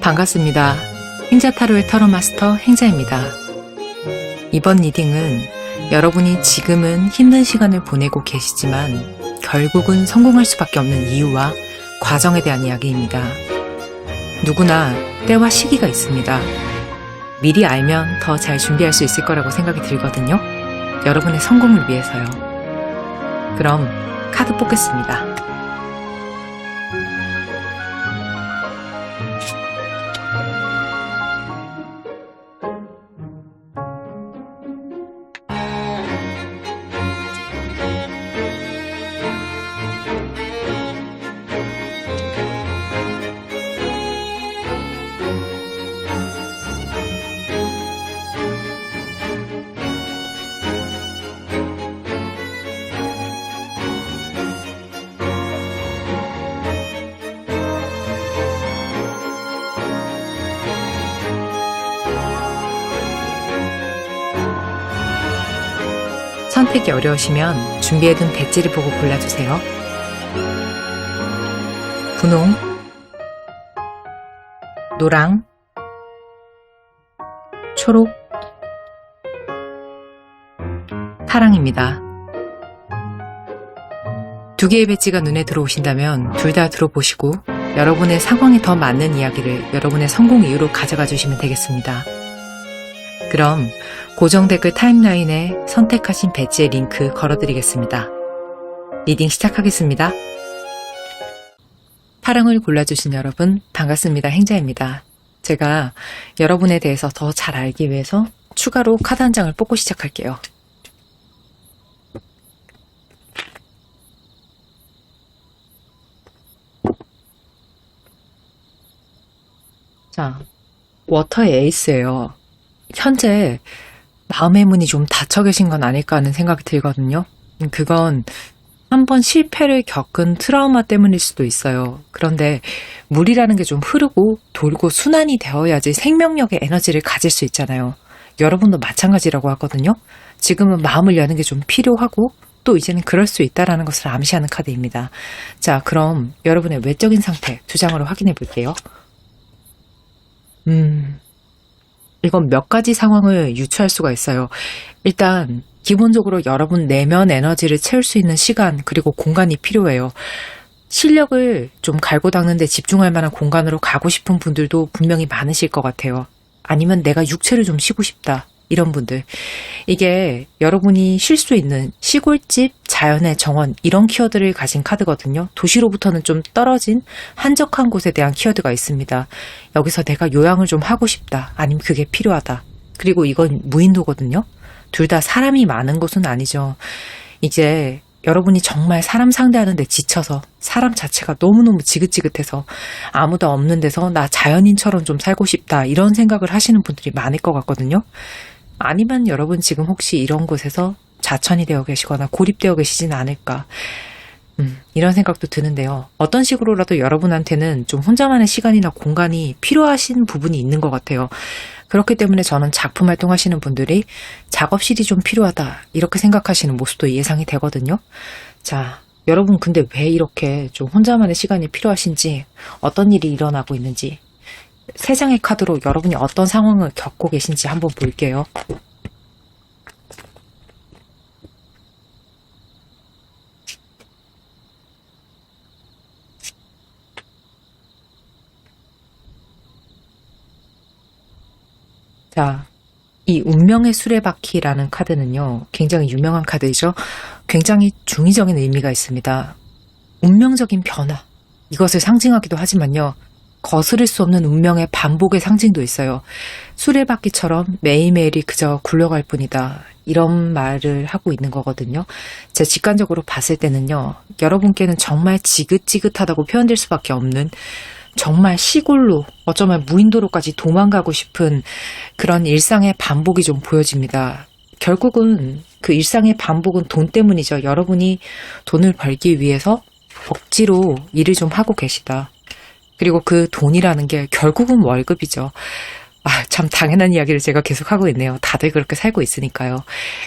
반갑습니다. 행자타로의 타로마스터 행자입니다. 이번 리딩은 여러분이 지금은 힘든 시간을 보내고 계시지만 결국은 성공할 수밖에 없는 이유와 과정에 대한 이야기입니다. 누구나 때와 시기가 있습니다. 미리 알면 더 잘 준비할 수 있을 거라고 생각이 들거든요. 여러분의 성공을 위해서요. 그럼 카드 뽑겠습니다. 선택이 어려우시면 준비해둔 배지를 보고 골라주세요. 분홍, 노랑, 초록, 파랑입니다. 두 개의 배지가 눈에 들어오신다면 둘 다 들어보시고 여러분의 상황에 더 맞는 이야기를 여러분의 성공 이유로 가져가 주시면 되겠습니다. 그럼 고정 댓글 타임라인에 선택하신 배지의 링크 걸어드리겠습니다. 리딩 시작하겠습니다. 파랑을 골라주신 여러분 반갑습니다. 행자입니다. 제가 여러분에 대해서 더 잘 알기 위해서 추가로 카드 한 장을 뽑고 시작할게요. 자, 워터의 에이스예요. 현재 마음의 문이 좀 닫혀 계신 건 아닐까 하는 생각이 들거든요. 그건 한번 실패를 겪은 트라우마 때문일 수도 있어요. 그런데 물이라는 게 좀 흐르고 돌고 순환이 되어야지 생명력의 에너지를 가질 수 있잖아요. 여러분도 마찬가지라고 하거든요. 지금은 마음을 여는 게 좀 필요하고 또 이제는 그럴 수 있다는 것을 암시하는 카드입니다. 자, 그럼 여러분의 외적인 상태 두 장으로 확인해 볼게요. 이건 몇 가지 상황을 유추할 수가 있어요. 일단 기본적으로 여러분 내면 에너지를 채울 수 있는 시간 그리고 공간이 필요해요. 실력을 좀 갈고 닦는 데 집중할 만한 공간으로 가고 싶은 분들도 분명히 많으실 것 같아요. 아니면 내가 육체를 좀 쉬고 싶다. 이런 분들. 이게 여러분이 쉴 수 있는 시골집, 자연의 정원 이런 키워드를 가진 카드거든요. 도시로부터는 좀 떨어진 한적한 곳에 대한 키워드가 있습니다. 여기서 내가 요양을 좀 하고 싶다. 아니면 그게 필요하다. 그리고 이건 무인도거든요. 둘 다 사람이 많은 곳은 아니죠. 이제 여러분이 정말 사람 상대하는데 지쳐서 사람 자체가 너무너무 지긋지긋해서 아무도 없는 데서 나 자연인처럼 좀 살고 싶다. 이런 생각을 하시는 분들이 많을 것 같거든요. 아니면 여러분 지금 혹시 이런 곳에서 자천이 되어 계시거나 고립되어 계시진 않을까. 이런 생각도 드는데요. 어떤 식으로라도 여러분한테는 좀 혼자만의 시간이나 공간이 필요하신 부분이 있는 것 같아요. 그렇기 때문에 저는 작품 활동하시는 분들이 작업실이 좀 필요하다 이렇게 생각하시는 모습도 예상이 되거든요. 자, 여러분 근데 왜 이렇게 좀 혼자만의 시간이 필요하신지 어떤 일이 일어나고 있는지 세 장의 카드로 여러분이 어떤 상황을 겪고 계신지 한번 볼게요. 자, 이 운명의 수레바퀴라는 카드는요, 굉장히 유명한 카드이죠. 굉장히 중의적인 의미가 있습니다. 운명적인 변화, 이것을 상징하기도 하지만요, 거스를 수 없는 운명의 반복의 상징도 있어요. 수레바퀴처럼 매일매일이 그저 굴러갈 뿐이다. 이런 말을 하고 있는 거거든요. 제 직관적으로 봤을 때는요, 여러분께는 정말 지긋지긋하다고 표현될 수밖에 없는 정말 시골로 어쩌면 무인도로까지 도망가고 싶은 그런 일상의 반복이 좀 보여집니다. 결국은 그 일상의 반복은 돈 때문이죠. 여러분이 돈을 벌기 위해서 억지로 일을 좀 하고 계시다. 그리고 그 돈이라는 게 결국은 월급이죠. 참 당연한 이야기를 제가 계속 하고 있네요. 다들 그렇게 살고 있으니까요.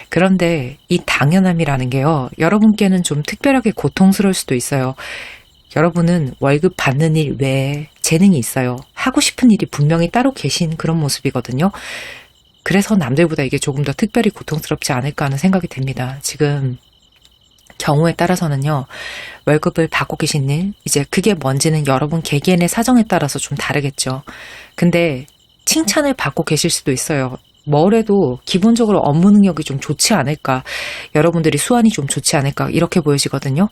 그런데 이 당연함이라는 게요, 여러분께는 좀 특별하게 고통스러울 수도 있어요. 여러분은 월급 받는 일 외에 재능이 있어요. 하고 싶은 일이 분명히 따로 계신 그런 모습이거든요. 그래서 남들보다 이게 조금 더 특별히 고통스럽지 않을까 하는 생각이 듭니다. 지금 경우에 따라서는요, 월급을 받고 계신 일, 이제 그게 뭔지는 여러분 개개인의 사정에 따라서 좀 다르겠죠. 근데 칭찬을 받고 계실 수도 있어요. 뭐래도 기본적으로 업무 능력이 좀 좋지 않을까, 여러분들이 수완이 좀 좋지 않을까, 이렇게 보여지거든요.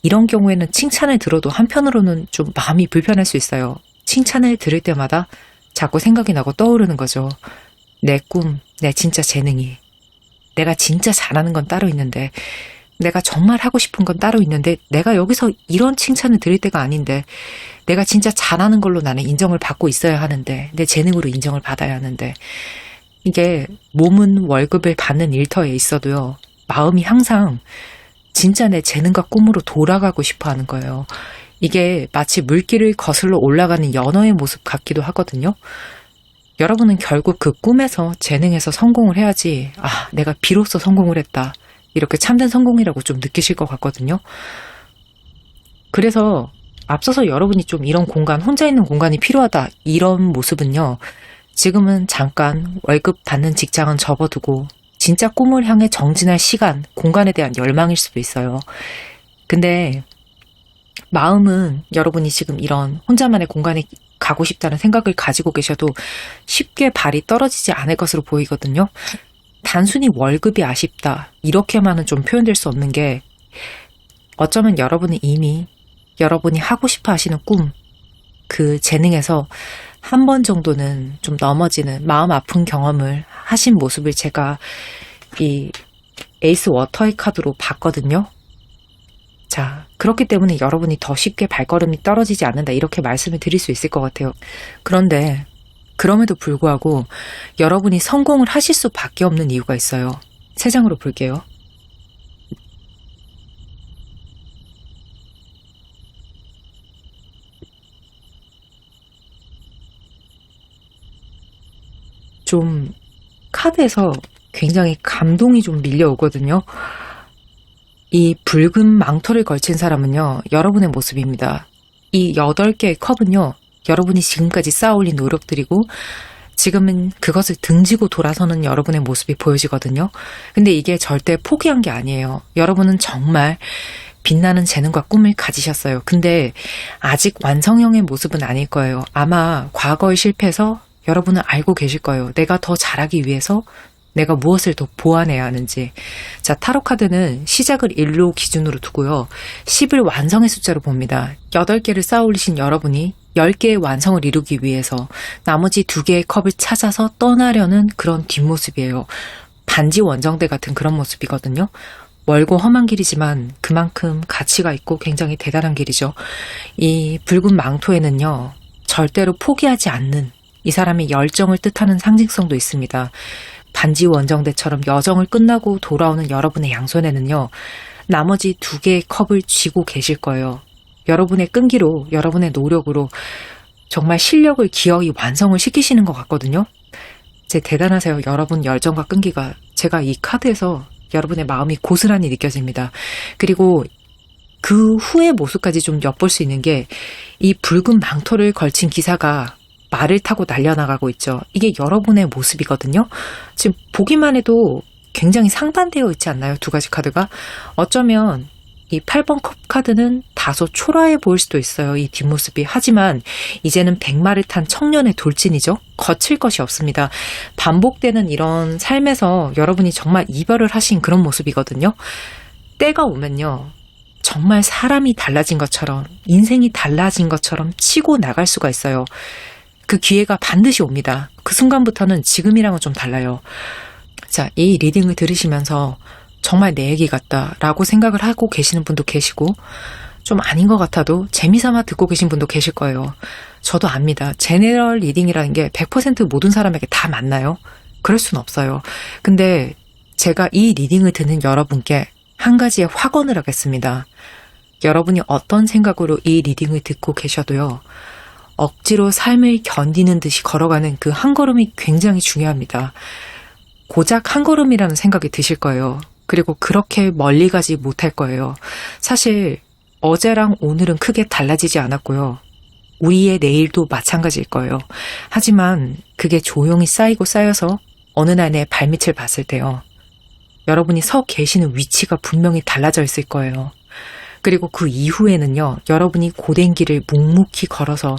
이런 경우에는 칭찬을 들어도 한편으로는 좀 마음이 불편할 수 있어요. 칭찬을 들을 때마다 자꾸 생각이 나고 떠오르는 거죠. 내 꿈, 내 진짜 재능이, 내가 진짜 잘하는 건 따로 있는데, 내가 정말 하고 싶은 건 따로 있는데, 내가 여기서 이런 칭찬을 드릴 때가 아닌데, 내가 진짜 잘하는 걸로 나는 인정을 받고 있어야 하는데, 내 재능으로 인정을 받아야 하는데, 이게 몸은 월급을 받는 일터에 있어도요, 마음이 항상 진짜 내 재능과 꿈으로 돌아가고 싶어 하는 거예요. 이게 마치 물길을 거슬러 올라가는 연어의 모습 같기도 하거든요. 여러분은 결국 그 꿈에서, 재능에서 성공을 해야지, 아, 내가 비로소 성공을 했다, 이렇게 참된 성공이라고 좀 느끼실 것 같거든요. 그래서 앞서서 여러분이 좀 이런 공간, 혼자 있는 공간이 필요하다, 이런 모습은요, 지금은 잠깐 월급 받는 직장은 접어두고 진짜 꿈을 향해 정진할 시간, 공간에 대한 열망일 수도 있어요. 근데 마음은 여러분이 지금 이런 혼자만의 공간에 가고 싶다는 생각을 가지고 계셔도 쉽게 발이 떨어지지 않을 것으로 보이거든요. 단순히 월급이 아쉽다, 이렇게만은 좀 표현될 수 없는 게, 어쩌면 여러분은 이미 여러분이 하고 싶어 하시는 꿈, 그 재능에서 한 번 정도는 좀 넘어지는 마음 아픈 경험을 하신 모습을 제가 이 에이스 워터의 카드로 봤거든요. 자, 그렇기 때문에 여러분이 더 쉽게 발걸음이 떨어지지 않는다, 이렇게 말씀을 드릴 수 있을 것 같아요. 그런데 그럼에도 불구하고 여러분이 성공을 하실 수밖에 없는 이유가 있어요. 세 장으로 볼게요. 좀 카드에서 굉장히 감동이 좀 밀려오거든요. 이 붉은 망토를 걸친 사람은요, 여러분의 모습입니다. 이 8개의 컵은요, 여러분이 지금까지 쌓아올린 노력들이고, 지금은 그것을 등지고 돌아서는 여러분의 모습이 보여지거든요. 근데 이게 절대 포기한 게 아니에요. 여러분은 정말 빛나는 재능과 꿈을 가지셨어요. 근데 아직 완성형의 모습은 아닐 거예요. 아마 과거의 실패에서 여러분은 알고 계실 거예요. 내가 더 잘하기 위해서 내가 무엇을 더 보완해야 하는지. 자, 타로 카드는 시작을 1로 기준으로 두고요, 10을 완성의 숫자로 봅니다. 8개를 쌓아 올리신 여러분이 10개의 완성을 이루기 위해서 나머지 2개의 컵을 찾아서 떠나려는 그런 뒷모습이에요. 반지 원정대 같은 그런 모습이거든요. 멀고 험한 길이지만 그만큼 가치가 있고 굉장히 대단한 길이죠. 이 붉은 망토에는요, 절대로 포기하지 않는 이 사람의 열정을 뜻하는 상징성도 있습니다. 반지 원정대처럼 여정을 끝나고 돌아오는 여러분의 양손에는요, 나머지 2개의 컵을 쥐고 계실 거예요. 여러분의 끈기로, 여러분의 노력으로 정말 실력을 기어이 완성을 시키시는 것 같거든요. 대단하세요. 여러분 열정과 끈기가. 제가 이 카드에서 여러분의 마음이 고스란히 느껴집니다. 그리고 그 후의 모습까지 좀 엿볼 수 있는 게, 이 붉은 망토를 걸친 기사가 말을 타고 날려나가고 있죠. 이게 여러분의 모습이거든요. 지금 보기만 해도 굉장히 상반되어 있지 않나요? 2가지 카드가. 어쩌면 이 8번 컵 카드는 다소 초라해 보일 수도 있어요, 이 뒷모습이. 하지만 이제는 백마를 탄 청년의 돌진이죠. 거칠 것이 없습니다. 반복되는 이런 삶에서 여러분이 정말 이별을 하신 그런 모습이거든요. 때가 오면요, 정말 사람이 달라진 것처럼, 인생이 달라진 것처럼 치고 나갈 수가 있어요. 그 기회가 반드시 옵니다. 그 순간부터는 지금이랑은 좀 달라요. 자, 이 리딩을 들으시면서 정말 내 얘기 같다라고 생각을 하고 계시는 분도 계시고, 좀 아닌 것 같아도 재미삼아 듣고 계신 분도 계실 거예요. 저도 압니다. 제네럴 리딩이라는 게 100% 모든 사람에게 다 맞나요? 그럴 순 없어요. 근데 제가 이 리딩을 듣는 여러분께 한 가지의 확언을 하겠습니다. 여러분이 어떤 생각으로 이 리딩을 듣고 계셔도요, 억지로 삶을 견디는 듯이 걸어가는 그 한 걸음이 굉장히 중요합니다. 고작 한 걸음이라는 생각이 드실 거예요. 그리고 그렇게 멀리 가지 못할 거예요. 사실 어제랑 오늘은 크게 달라지지 않았고요. 우리의 내일도 마찬가지일 거예요. 하지만 그게 조용히 쌓이고 쌓여서 어느 날 내 발밑을 봤을 때요. 여러분이 서 계시는 위치가 분명히 달라져 있을 거예요. 그리고 그 이후에는요, 여러분이 고된 길을 묵묵히 걸어서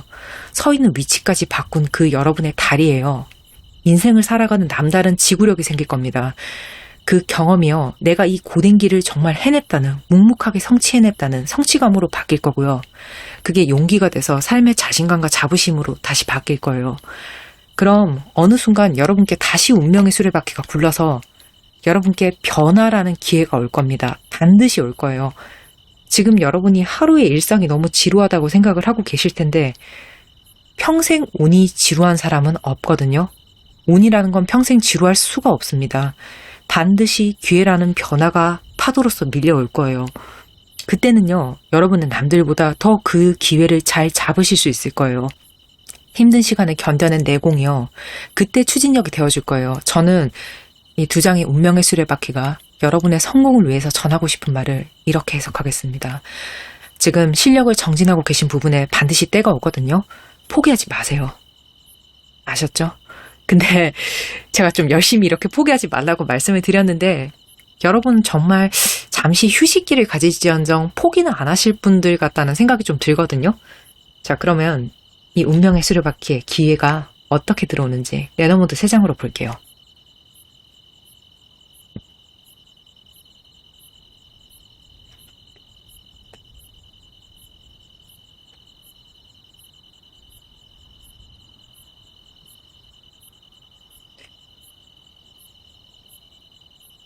서 있는 위치까지 바꾼 그 여러분의 달이에요. 인생을 살아가는 남다른 지구력이 생길 겁니다. 그 경험이요, 내가 이 고된 길을 정말 해냈다는, 묵묵하게 성취해냈다는 성취감으로 바뀔 거고요. 그게 용기가 돼서 삶의 자신감과 자부심으로 다시 바뀔 거예요. 그럼 어느 순간 여러분께 다시 운명의 수레바퀴가 굴러서 여러분께 변화라는 기회가 올 겁니다. 반드시 올 거예요. 지금 여러분이 하루의 일상이 너무 지루하다고 생각을 하고 계실 텐데 평생 운이 지루한 사람은 없거든요. 운이라는 건 평생 지루할 수가 없습니다. 반드시 기회라는 변화가 파도로서 밀려올 거예요. 그때는요, 여러분은 남들보다 더 그 기회를 잘 잡으실 수 있을 거예요. 힘든 시간을 견뎌낸 내공이요, 그때 추진력이 되어줄 거예요. 저는 이 두 장의 운명의 수레바퀴가 여러분의 성공을 위해서 전하고 싶은 말을 이렇게 해석하겠습니다. 지금 실력을 정진하고 계신 부분에 반드시 때가 오거든요. 포기하지 마세요. 아셨죠? 근데 제가 좀 열심히 이렇게 포기하지 말라고 말씀을 드렸는데 여러분 정말 잠시 휴식기를 가지지언정 포기는 안 하실 분들 같다는 생각이 좀 들거든요. 자, 그러면 이 운명의 수레바퀴에 기회가 어떻게 들어오는지 레너모드 3장으로 볼게요.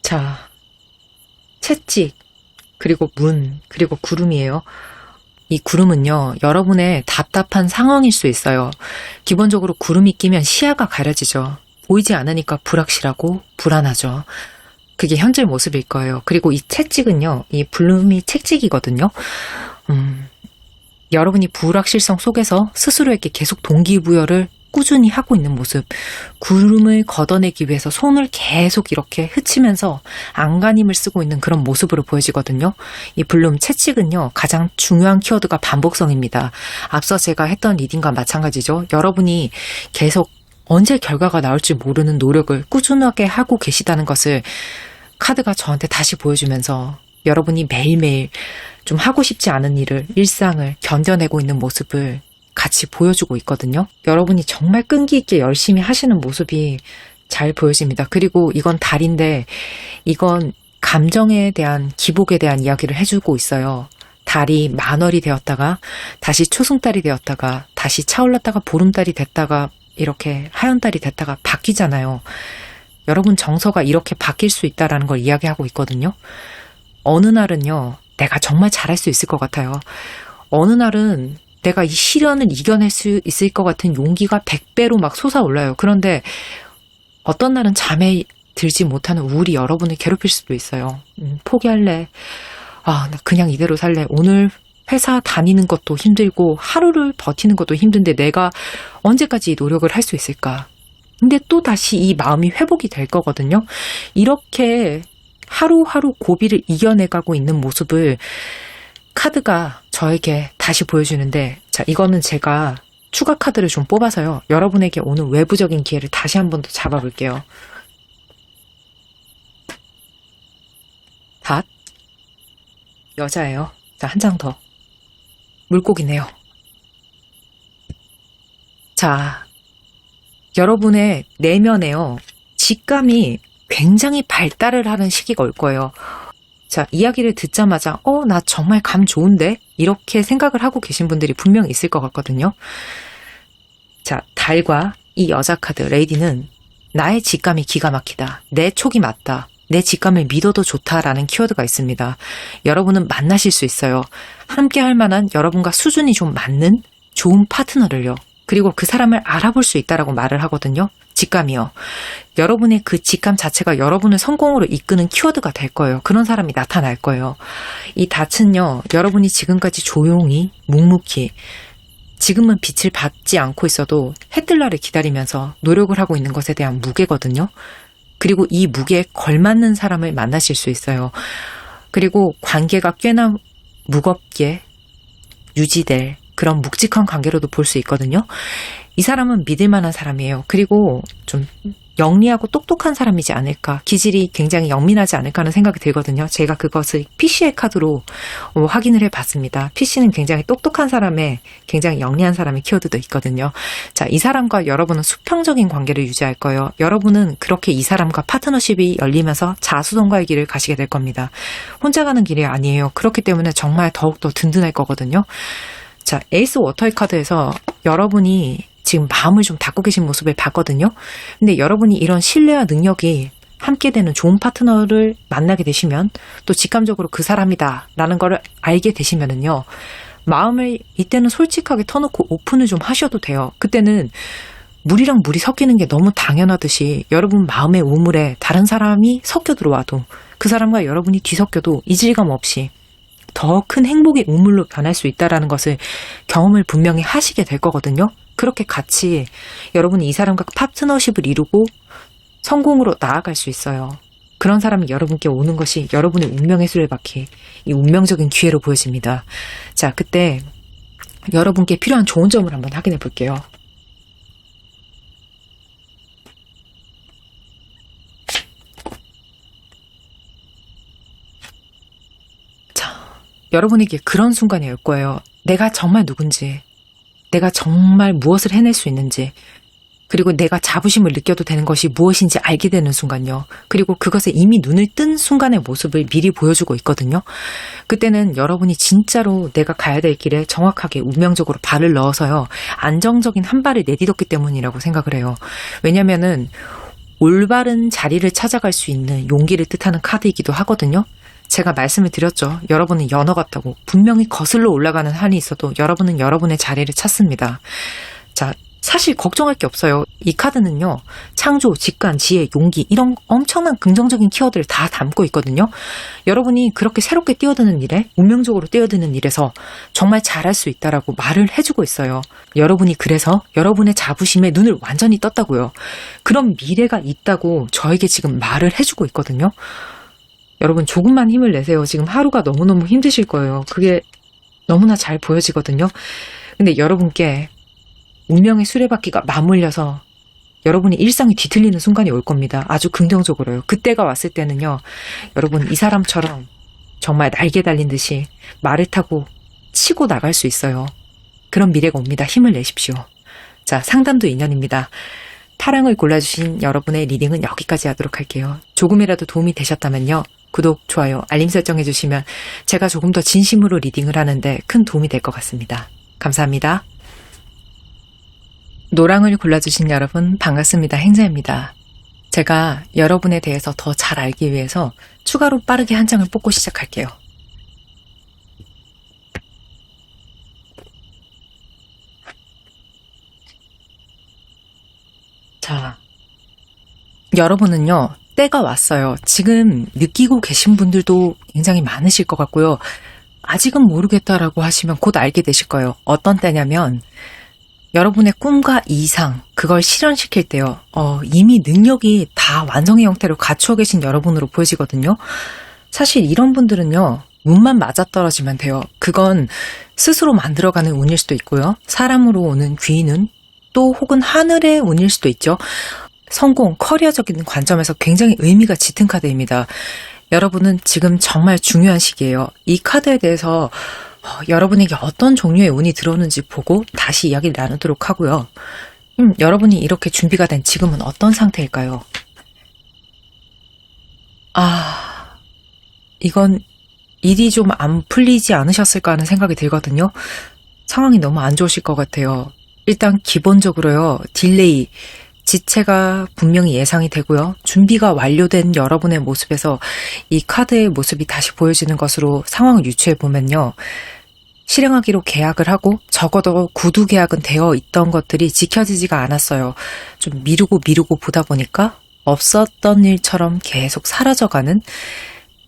자, 채찍, 그리고 문, 그리고 구름이에요. 이 구름은요, 여러분의 답답한 상황일 수 있어요. 기본적으로 구름이 끼면 시야가 가려지죠. 보이지 않으니까 불확실하고 불안하죠. 그게 현재 모습일 거예요. 그리고 이 채찍은요, 이 블룸이 채찍이거든요. 여러분이 불확실성 속에서 스스로에게 계속 동기부여를 꾸준히 하고 있는 모습, 구름을 걷어내기 위해서 손을 계속 이렇게 헤치면서 안간힘을 쓰고 있는 그런 모습으로 보여지거든요. 이 블룸 채찍은요, 가장 중요한 키워드가 반복성입니다. 앞서 제가 했던 리딩과 마찬가지죠. 여러분이 계속 언제 결과가 나올지 모르는 노력을 꾸준하게 하고 계시다는 것을 카드가 저한테 다시 보여주면서 여러분이 매일매일 좀 하고 싶지 않은 일을, 일상을 견뎌내고 있는 모습을 같이 보여주고 있거든요. 여러분이 정말 끈기 있게 열심히 하시는 모습이 잘 보여집니다. 그리고 이건 달인데 이건 감정에 대한, 기복에 대한 이야기를 해주고 있어요. 달이 만월이 되었다가 다시 초승달이 되었다가 다시 차올랐다가 보름달이 됐다가 이렇게 하연달이 됐다가 바뀌잖아요. 여러분 정서가 이렇게 바뀔 수 있다는 걸 이야기하고 있거든요. 어느 날은요, 내가 정말 잘할 수 있을 것 같아요. 어느 날은 내가 이 시련을 이겨낼 수 있을 것 같은 용기가 100배로 막 솟아올라요. 그런데 어떤 날은 잠에 들지 못하는 우울이 여러분을 괴롭힐 수도 있어요. 포기할래. 나 그냥 이대로 살래. 오늘 회사 다니는 것도 힘들고 하루를 버티는 것도 힘든데 내가 언제까지 노력을 할 수 있을까? 근데 또 다시 이 마음이 회복이 될 거거든요. 이렇게 하루하루 고비를 이겨내가고 있는 모습을 카드가 저에게 다시 보여주는데, 자, 이거는 제가 추가 카드를 좀 뽑아서요, 여러분에게 오는 외부적인 기회를 다시 한 번 더 잡아볼게요. 닷, 여자예요. 자, 한 장 더. 물고기네요. 자, 여러분의 내면에요, 직감이 굉장히 발달을 하는 시기가 올 거예요. 자, 이야기를 듣자마자 나 정말 감 좋은데? 이렇게 생각을 하고 계신 분들이 분명히 있을 것 같거든요. 자, 달과 이 여자 카드 레이디는 나의 직감이 기가 막히다. 내 촉이 맞다. 내 직감을 믿어도 좋다라는 키워드가 있습니다. 여러분은 만나실 수 있어요. 함께 할 만한, 여러분과 수준이 좀 맞는 좋은 파트너를요. 그리고 그 사람을 알아볼 수 있다라고 말을 하거든요. 직감이요. 여러분의 그 직감 자체가 여러분을 성공으로 이끄는 키워드가 될 거예요. 그런 사람이 나타날 거예요. 이 닻은요, 여러분이 지금까지 조용히, 묵묵히, 지금은 빛을 받지 않고 있어도 해뜰 날을 기다리면서 노력을 하고 있는 것에 대한 무게거든요. 그리고 이 무게에 걸맞는 사람을 만나실 수 있어요. 그리고 관계가 꽤나 무겁게 유지될 그런 묵직한 관계로도 볼 수 있거든요. 이 사람은 믿을 만한 사람이에요. 그리고 좀 영리하고 똑똑한 사람이지 않을까, 기질이 굉장히 영민하지 않을까 하는 생각이 들거든요. 제가 그것을 PC의 카드로 확인을 해봤습니다. PC는 굉장히 똑똑한 사람의, 굉장히 영리한 사람의 키워드도 있거든요. 자, 이 사람과 여러분은 수평적인 관계를 유지할 거예요. 여러분은 그렇게 이 사람과 파트너십이 열리면서 자수성가의 길을 가시게 될 겁니다. 혼자 가는 길이 아니에요. 그렇기 때문에 정말 더욱더 든든할 거거든요. 자, 에이스 워터의 카드에서 여러분이 지금 마음을 좀 닫고 계신 모습을 봤거든요. 근데 여러분이 이런 신뢰와 능력이 함께 되는 좋은 파트너를 만나게 되시면, 또 직감적으로 그 사람이다 라는 걸 알게 되시면은요, 마음을 이때는 솔직하게 터놓고 오픈을 좀 하셔도 돼요. 그때는 물이랑 물이 섞이는 게 너무 당연하듯이 여러분 마음의 우물에 다른 사람이 섞여 들어와도, 그 사람과 여러분이 뒤섞여도 이질감 없이 더 큰 행복의 우물로 변할 수 있다는 것을 경험을 분명히 하시게 될 거거든요. 그렇게 같이 여러분이 이 사람과 파트너십을 이루고 성공으로 나아갈 수 있어요. 그런 사람이 여러분께 오는 것이 여러분의 운명의 수레바퀴, 이 운명적인 기회로 보여집니다. 자, 그때 여러분께 필요한 좋은 점을 한번 확인해 볼게요. 여러분에게 그런 순간이 올 거예요. 내가 정말 누군지, 내가 정말 무엇을 해낼 수 있는지, 그리고 내가 자부심을 느껴도 되는 것이 무엇인지 알게 되는 순간요. 그리고 그것에 이미 눈을 뜬 순간의 모습을 미리 보여주고 있거든요. 그때는 여러분이 진짜로 내가 가야 될 길에 정확하게 운명적으로 발을 넣어서요, 안정적인 한 발을 내딛었기 때문이라고 생각을 해요. 왜냐면은 올바른 자리를 찾아갈 수 있는 용기를 뜻하는 카드이기도 하거든요. 제가 말씀을 드렸죠. 여러분은 연어 같다고. 분명히 거슬러 올라가는 한이 있어도 여러분은 여러분의 자리를 찾습니다. 자, 사실 걱정할 게 없어요. 이 카드는요, 창조, 직관, 지혜, 용기, 이런 엄청난 긍정적인 키워드를 다 담고 있거든요. 여러분이 그렇게 새롭게 뛰어드는 일에, 운명적으로 뛰어드는 일에서 정말 잘할 수 있다라고 말을 해주고 있어요. 여러분이 그래서 여러분의 자부심에 눈을 완전히 떴다고요. 그런 미래가 있다고 저에게 지금 말을 해주고 있거든요. 여러분 조금만 힘을 내세요. 지금 하루가 너무너무 힘드실 거예요. 그게 너무나 잘 보여지거든요. 근데 여러분께 운명의 수레바퀴가 맞물려서 여러분이 일상이 뒤틀리는 순간이 올 겁니다. 아주 긍정적으로요. 그때가 왔을 때는요, 여러분 이 사람처럼 정말 날개 달린 듯이 말을 타고 치고 나갈 수 있어요. 그런 미래가 옵니다. 힘을 내십시오. 자, 상담도 인연입니다. 파랑을 골라주신 여러분의 리딩은 여기까지 하도록 할게요. 조금이라도 도움이 되셨다면요, 구독, 좋아요, 알림 설정해주시면 제가 조금 더 진심으로 리딩을 하는데 큰 도움이 될 것 같습니다. 감사합니다. 노랑을 골라주신 여러분 반갑습니다. 행자입니다. 제가 여러분에 대해서 더 잘 알기 위해서 추가로 빠르게 한 장을 뽑고 시작할게요. 자, 여러분은요, 때가 왔어요. 지금 느끼고 계신 분들도 굉장히 많으실 것 같고요. 아직은 모르겠다라고 하시면 곧 알게 되실 거예요. 어떤 때냐면 여러분의 꿈과 이상, 그걸 실현시킬 때요. 이미 능력이 다 완성의 형태로 갖추어 계신 여러분으로 보여지거든요. 사실 이런 분들은요, 운만 맞아떨어지면 돼요. 그건 스스로 만들어가는 운일 수도 있고요. 사람으로 오는 귀인운, 또 혹은 하늘의 운일 수도 있죠. 성공, 커리어적인 관점에서 굉장히 의미가 짙은 카드입니다. 여러분은 지금 정말 중요한 시기예요. 이 카드에 대해서 여러분에게 어떤 종류의 운이 들어오는지 보고 다시 이야기를 나누도록 하고요. 여러분이 이렇게 준비가 된 지금은 어떤 상태일까요? 이건 일이 좀 안 풀리지 않으셨을까 하는 생각이 들거든요. 상황이 너무 안 좋으실 것 같아요. 일단 기본적으로요, 딜레이, 지체가 분명히 예상이 되고요. 준비가 완료된 여러분의 모습에서 이 카드의 모습이 다시 보여지는 것으로 상황을 유추해 보면요, 실행하기로 계약을 하고 적어도 구두 계약은 되어 있던 것들이 지켜지지가 않았어요. 좀 미루고 보다 보니까 없었던 일처럼 계속 사라져가는,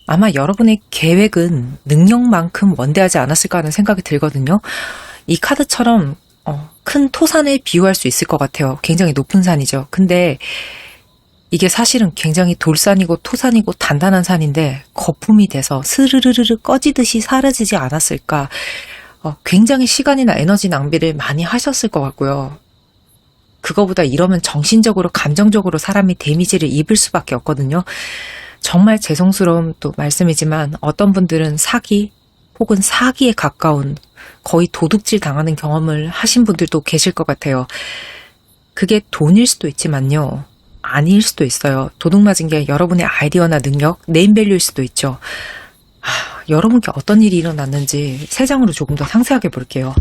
아마 여러분의 계획은 능력만큼 원대하지 않았을까 하는 생각이 들거든요. 이 카드처럼 큰 토산을 비유할 수 있을 것 같아요. 굉장히 높은 산이죠. 근데 이게 사실은 굉장히 돌산이고 토산이고 단단한 산인데 거품이 돼서 스르르르 꺼지듯이 사라지지 않았을까. 굉장히 시간이나 에너지 낭비를 많이 하셨을 것 같고요. 그거보다 이러면 정신적으로, 감정적으로 사람이 데미지를 입을 수밖에 없거든요. 정말 죄송스러운 또 말씀이지만 어떤 분들은 사기 혹은 사기에 가까운 거의 도둑질 당하는 경험을 하신 분들도 계실 것 같아요. 그게 돈일 수도 있지만요. 아닐 수도 있어요. 도둑 맞은 게 여러분의 아이디어나 능력, 네임밸류일 수도 있죠. 여러분께 어떤 일이 일어났는지 세 장으로 조금 더 상세하게 볼게요.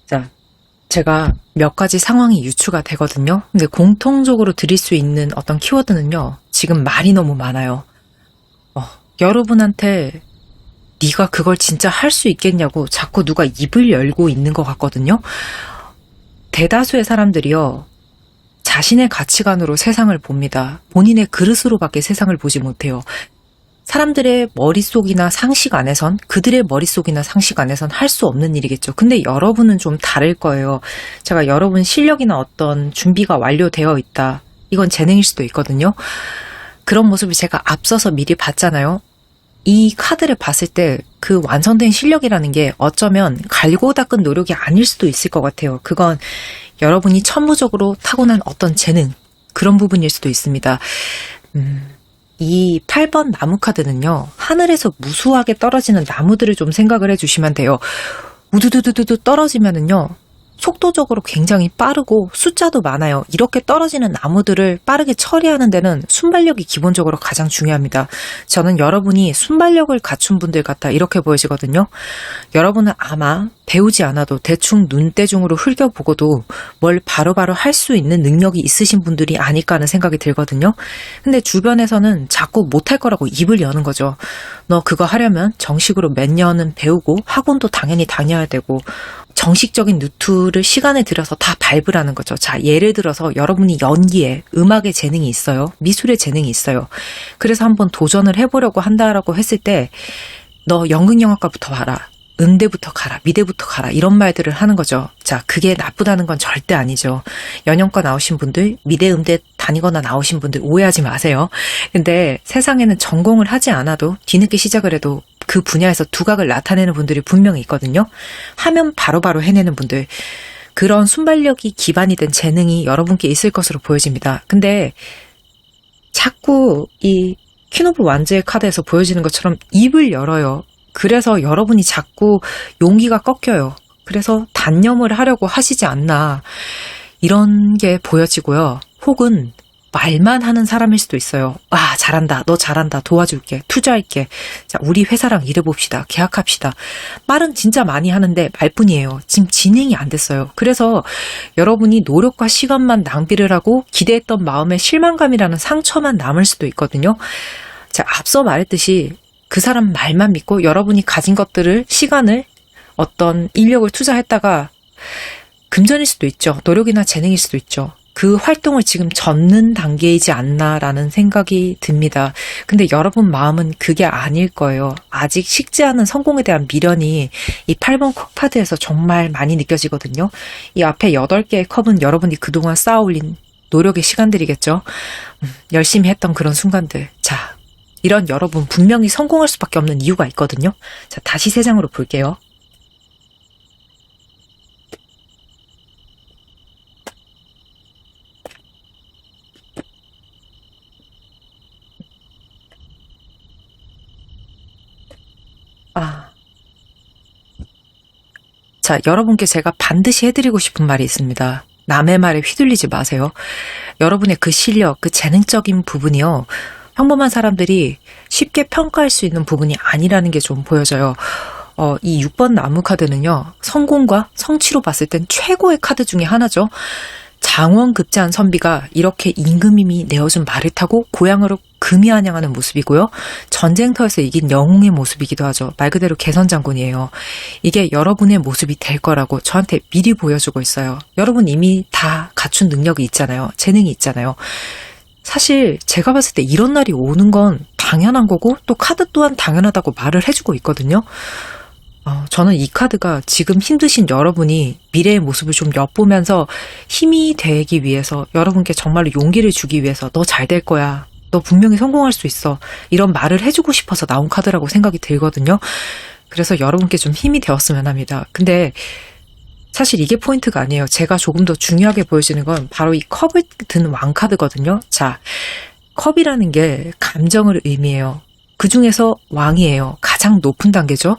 자, 제가 몇 가지 상황이 유추가 되거든요. 근데 공통적으로 드릴 수 있는 어떤 키워드는요. 지금 말이 너무 많아요. 여러분한테 네가 그걸 진짜 할 수 있겠냐고 자꾸 누가 입을 열고 있는 것 같거든요. 대다수의 사람들이요. 자신의 가치관으로 세상을 봅니다. 본인의 그릇으로밖에 세상을 보지 못해요. 사람들의 머릿속이나 상식 안에선, 그들의 머릿속이나 상식 안에선 할 수 없는 일이겠죠. 근데 여러분은 좀 다를 거예요. 제가 여러분 실력이나 어떤 준비가 완료되어 있다. 이건 재능일 수도 있거든요. 그런 모습을 제가 앞서서 미리 봤잖아요. 이 카드를 봤을 때 그 완성된 실력이라는 게 어쩌면 갈고 닦은 노력이 아닐 수도 있을 것 같아요. 그건 여러분이 천부적으로 타고난 어떤 재능, 그런 부분일 수도 있습니다. 이 8번 나무 카드는요. 하늘에서 무수하게 떨어지는 나무들을 좀 생각을 해주시면 돼요. 우두두두두 떨어지면은요. 속도적으로 굉장히 빠르고 숫자도 많아요. 이렇게 떨어지는 나무들을 빠르게 처리하는 데는 순발력이 기본적으로 가장 중요합니다. 저는 여러분이 순발력을 갖춘 분들 같다 이렇게 보여지거든요. 여러분은 아마 배우지 않아도 대충 눈대중으로 흘겨보고도 뭘 바로바로 할 수 있는 능력이 있으신 분들이 아닐까 하는 생각이 들거든요. 근데 주변에서는 자꾸 못할 거라고 입을 여는 거죠. 너 그거 하려면 정식으로 몇 년은 배우고 학원도 당연히 다녀야 되고 정식적인 루트를 시간을 들여서 다 밟으라는 거죠. 자, 예를 들어서 여러분이 연기에, 음악에 재능이 있어요. 미술에 재능이 있어요. 그래서 한번 도전을 해보려고 한다라고 했을 때 너 연극영화과부터 봐라. 음대부터 가라. 미대부터 가라. 이런 말들을 하는 거죠. 자, 그게 나쁘다는 건 절대 아니죠. 연영과 나오신 분들, 미대, 음대 다니거나 나오신 분들 오해하지 마세요. 근데 세상에는 전공을 하지 않아도 뒤늦게 시작을 해도 그 분야에서 두각을 나타내는 분들이 분명히 있거든요. 하면 바로바로 해내는 분들. 그런 순발력이 기반이 된 재능이 여러분께 있을 것으로 보여집니다. 근데 자꾸 이 퀸 오브 완즈의 카드에서 보여지는 것처럼 입을 열어요. 그래서 여러분이 자꾸 용기가 꺾여요. 그래서 단념을 하려고 하시지 않나. 이런 게 보여지고요. 혹은 말만 하는 사람일 수도 있어요. 아, 잘한다. 너 잘한다. 도와줄게. 투자할게. 자, 우리 회사랑 일해봅시다. 계약합시다. 말은 진짜 많이 하는데 말뿐이에요. 지금 진행이 안 됐어요. 그래서 여러분이 노력과 시간만 낭비를 하고 기대했던 마음의 실망감이라는 상처만 남을 수도 있거든요. 자, 앞서 말했듯이 그 사람 말만 믿고 여러분이 가진 것들을, 시간을, 어떤 인력을 투자했다가 금전일 수도 있죠. 노력이나 재능일 수도 있죠. 그 활동을 지금 젓는 단계이지 않나라는 생각이 듭니다. 근데 여러분 마음은 그게 아닐 거예요. 아직 식지 않은 성공에 대한 미련이 이 8번 카드에서 정말 많이 느껴지거든요. 이 앞에 8개의 컵은 여러분이 그동안 쌓아 올린 노력의 시간들이겠죠. 열심히 했던 그런 순간들. 자, 이런 여러분 분명히 성공할 수밖에 없는 이유가 있거든요. 자, 다시 3장으로 볼게요. 자, 여러분께 제가 반드시 해드리고 싶은 말이 있습니다. 남의 말에 휘둘리지 마세요. 여러분의 그 실력, 그 재능적인 부분이요. 평범한 사람들이 쉽게 평가할 수 있는 부분이 아니라는 게 좀 보여져요. 이 6번 나무 카드는요. 성공과 성취로 봤을 땐 최고의 카드 중에 하나죠. 장원급제한 선비가 이렇게 임금님이 내어준 말을 타고 고향으로 금이 한양하는 모습이고요. 전쟁터에서 이긴 영웅의 모습이기도 하죠. 말 그대로 개선장군이에요. 이게 여러분의 모습이 될 거라고 저한테 미리 보여주고 있어요. 여러분 이미 다 갖춘 능력이 있잖아요. 재능이 있잖아요. 사실 제가 봤을 때 이런 날이 오는 건 당연한 거고 또 카드 또한 당연하다고 말을 해주고 있거든요. 저는 이 카드가 지금 힘드신 여러분이 미래의 모습을 좀 엿보면서 힘이 되기 위해서, 여러분께 정말로 용기를 주기 위해서 너 잘 될 거야, 너 분명히 성공할 수 있어, 이런 말을 해주고 싶어서 나온 카드라고 생각이 들거든요. 그래서 여러분께 좀 힘이 되었으면 합니다. 근데 사실 이게 포인트가 아니에요. 제가 조금 더 중요하게 보여지는 건 바로 이 컵을 든 왕카드거든요. 자, 컵이라는 게 감정을 의미해요. 그 중에서 왕이에요. 가장 높은 단계죠.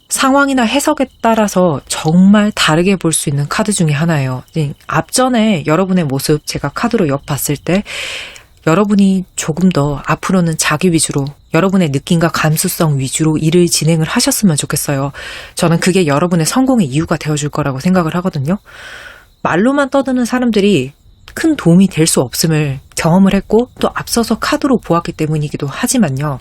상황이나 해석에 따라서 정말 다르게 볼 수 있는 카드 중에 하나예요. 앞전에 여러분의 모습 제가 카드로 엿봤을 때 여러분이 조금 더 앞으로는 자기 위주로, 여러분의 느낌과 감수성 위주로 일을 진행을 하셨으면 좋겠어요. 저는 그게 여러분의 성공의 이유가 되어줄 거라고 생각을 하거든요. 말로만 떠드는 사람들이 큰 도움이 될 수 없음을 경험을 했고 또 앞서서 카드로 보았기 때문이기도 하지만요.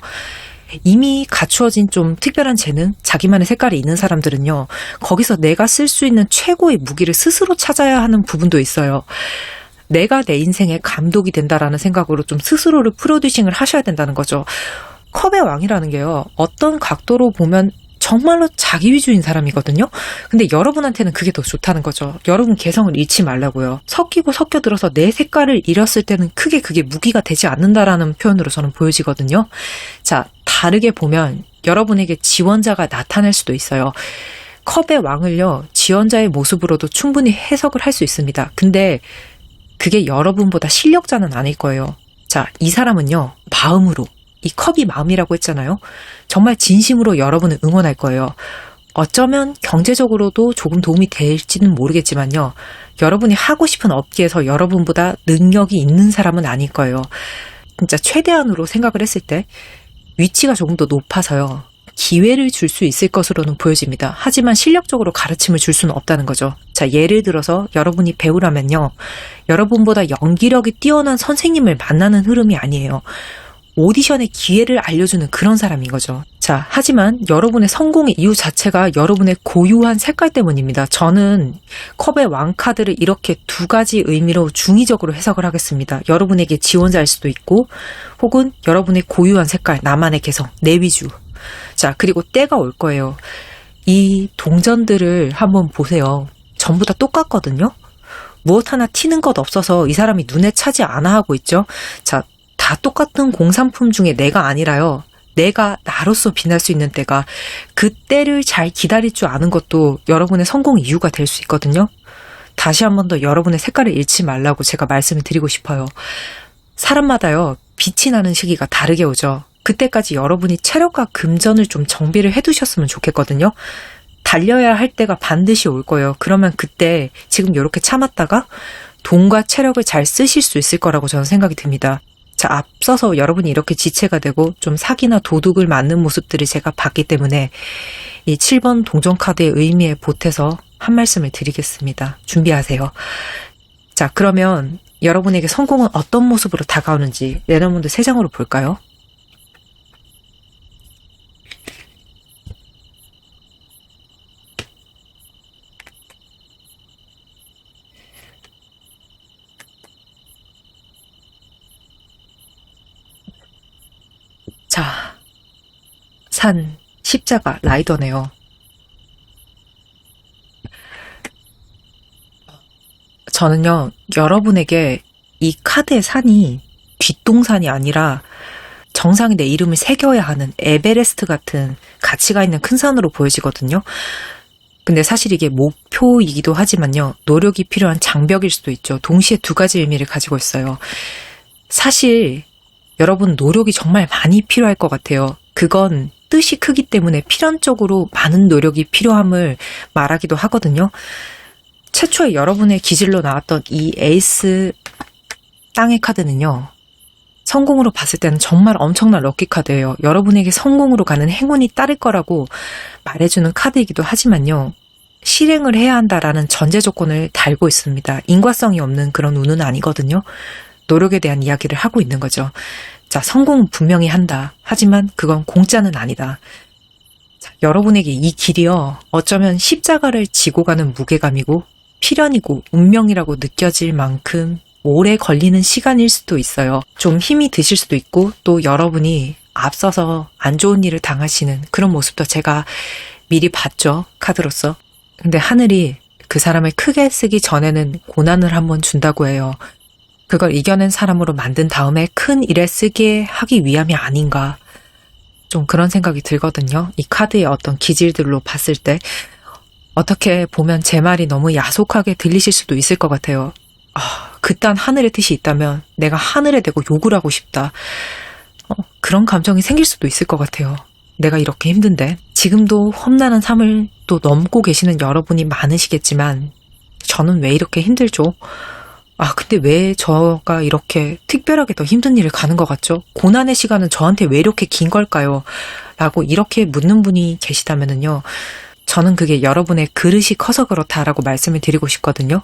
이미 갖추어진 좀 특별한 재능, 자기만의 색깔이 있는 사람들은요, 거기서 내가 쓸 수 있는 최고의 무기를 스스로 찾아야 하는 부분도 있어요. 내가 내 인생의 감독이 된다라는 생각으로 좀 스스로를 프로듀싱을 하셔야 된다는 거죠. 컵의 왕이라는 게요, 어떤 각도로 보면 정말로 자기 위주인 사람이거든요. 근데 여러분한테는 그게 더 좋다는 거죠. 여러분 개성을 잃지 말라고요. 섞이고 섞여들어서 내 색깔을 잃었을 때는 크게 그게 무기가 되지 않는다라는 표현으로 저는 보여지거든요. 자, 다르게 보면 여러분에게 지원자가 나타날 수도 있어요. 컵의 왕을요, 지원자의 모습으로도 충분히 해석을 할 수 있습니다. 근데 그게 여러분보다 실력자는 아닐 거예요. 자, 이 사람은요, 마음으로, 이 컵이 마음이라고 했잖아요. 정말 진심으로 여러분을 응원할 거예요. 어쩌면 경제적으로도 조금 도움이 될지는 모르겠지만요, 여러분이 하고 싶은 업계에서 여러분보다 능력이 있는 사람은 아닐 거예요. 진짜 최대한으로 생각을 했을 때 위치가 조금 더 높아서요, 기회를 줄 수 있을 것으로는 보여집니다. 하지만 실력적으로 가르침을 줄 수는 없다는 거죠. 자, 예를 들어서 여러분이 배우라면요, 여러분보다 연기력이 뛰어난 선생님을 만나는 흐름이 아니에요. 오디션의 기회를 알려주는 그런 사람인 거죠. 자, 하지만 여러분의 성공의 이유 자체가 여러분의 고유한 색깔 때문입니다. 저는 컵의 왕 카드를 이렇게 두 가지 의미로 중의적으로 해석을 하겠습니다. 여러분에게 지원자일 수도 있고, 혹은 여러분의 고유한 색깔, 나만의 개성, 내 위주. 자, 그리고 때가 올 거예요. 이 동전들을 한번 보세요. 전부 다 똑같거든요. 무엇 하나 튀는 것 없어서 이 사람이 눈에 차지 않아 하고 있죠. 자, 다 똑같은 공산품 중에 내가 아니라요, 내가 나로서 빛날 수 있는 때가, 그 때를 잘 기다릴 줄 아는 것도 여러분의 성공 이유가 될 수 있거든요. 다시 한 번 더 여러분의 색깔을 잃지 말라고 제가 말씀을 드리고 싶어요. 사람마다요, 빛이 나는 시기가 다르게 오죠. 그때까지 여러분이 체력과 금전을 좀 정비를 해두셨으면 좋겠거든요. 달려야 할 때가 반드시 올 거예요. 그러면 그때 지금 이렇게 참았다가 돈과 체력을 잘 쓰실 수 있을 거라고 저는 생각이 듭니다. 자, 앞서서 여러분이 이렇게 지체가 되고 좀 사기나 도둑을 맞는 모습들을 제가 봤기 때문에 이 7번 동전카드의 의미에 보태서 한 말씀을 드리겠습니다. 준비하세요. 자, 그러면 여러분에게 성공은 어떤 모습으로 다가오는지 레너문드 3장으로 볼까요? 자, 산, 십자가, 라이더네요. 저는요, 여러분에게 이 카드의 산이 뒷동산이 아니라 정상이 내 이름을 새겨야 하는 에베레스트 같은 가치가 있는 큰 산으로 보여지거든요. 근데 사실 이게 목표이기도 하지만요, 노력이 필요한 장벽일 수도 있죠. 동시에 두 가지 의미를 가지고 있어요. 사실 여러분 노력이 정말 많이 필요할 것 같아요. 그건 뜻이 크기 때문에 필연적으로 많은 노력이 필요함을 말하기도 하거든요. 최초에 여러분의 기질로 나왔던 이 에이스 땅의 카드는요, 성공으로 봤을 때는 정말 엄청난 럭키 카드예요. 여러분에게 성공으로 가는 행운이 따를 거라고 말해주는 카드이기도 하지만요, 실행을 해야 한다라는 전제 조건을 달고 있습니다. 인과성이 없는 그런 운은 아니거든요. 노력에 대한 이야기를 하고 있는 거죠. 자, 성공은 분명히 한다. 하지만 그건 공짜는 아니다. 자, 여러분에게 이 길이요, 어쩌면 십자가를 지고 가는 무게감이고 필연이고 운명이라고 느껴질 만큼 오래 걸리는 시간일 수도 있어요. 좀 힘이 드실 수도 있고, 또 여러분이 앞서서 안 좋은 일을 당하시는 그런 모습도 제가 미리 봤죠. 카드로서. 근데 하늘이 그 사람을 크게 쓰기 전에는 고난을 한번 준다고 해요. 그걸 이겨낸 사람으로 만든 다음에 큰 일에 쓰게 하기 위함이 아닌가. 좀 그런 생각이 들거든요. 이 카드의 어떤 기질들로 봤을 때 어떻게 보면 제 말이 너무 야속하게 들리실 수도 있을 것 같아요. 그딴 하늘의 뜻이 있다면 내가 하늘에 대고 욕을 하고 싶다. 그런 감정이 생길 수도 있을 것 같아요. 내가 이렇게 힘든데 지금도 험난한 삶을 또 넘고 계시는 여러분이 많으시겠지만 저는 왜 이렇게 힘들죠? 근데 왜 저가 이렇게 특별하게 더 힘든 일을 가는 것 같죠? 고난의 시간은 저한테 왜 이렇게 긴 걸까요? 라고 이렇게 묻는 분이 계시다면요. 저는 그게 여러분의 그릇이 커서 그렇다라고 말씀을 드리고 싶거든요.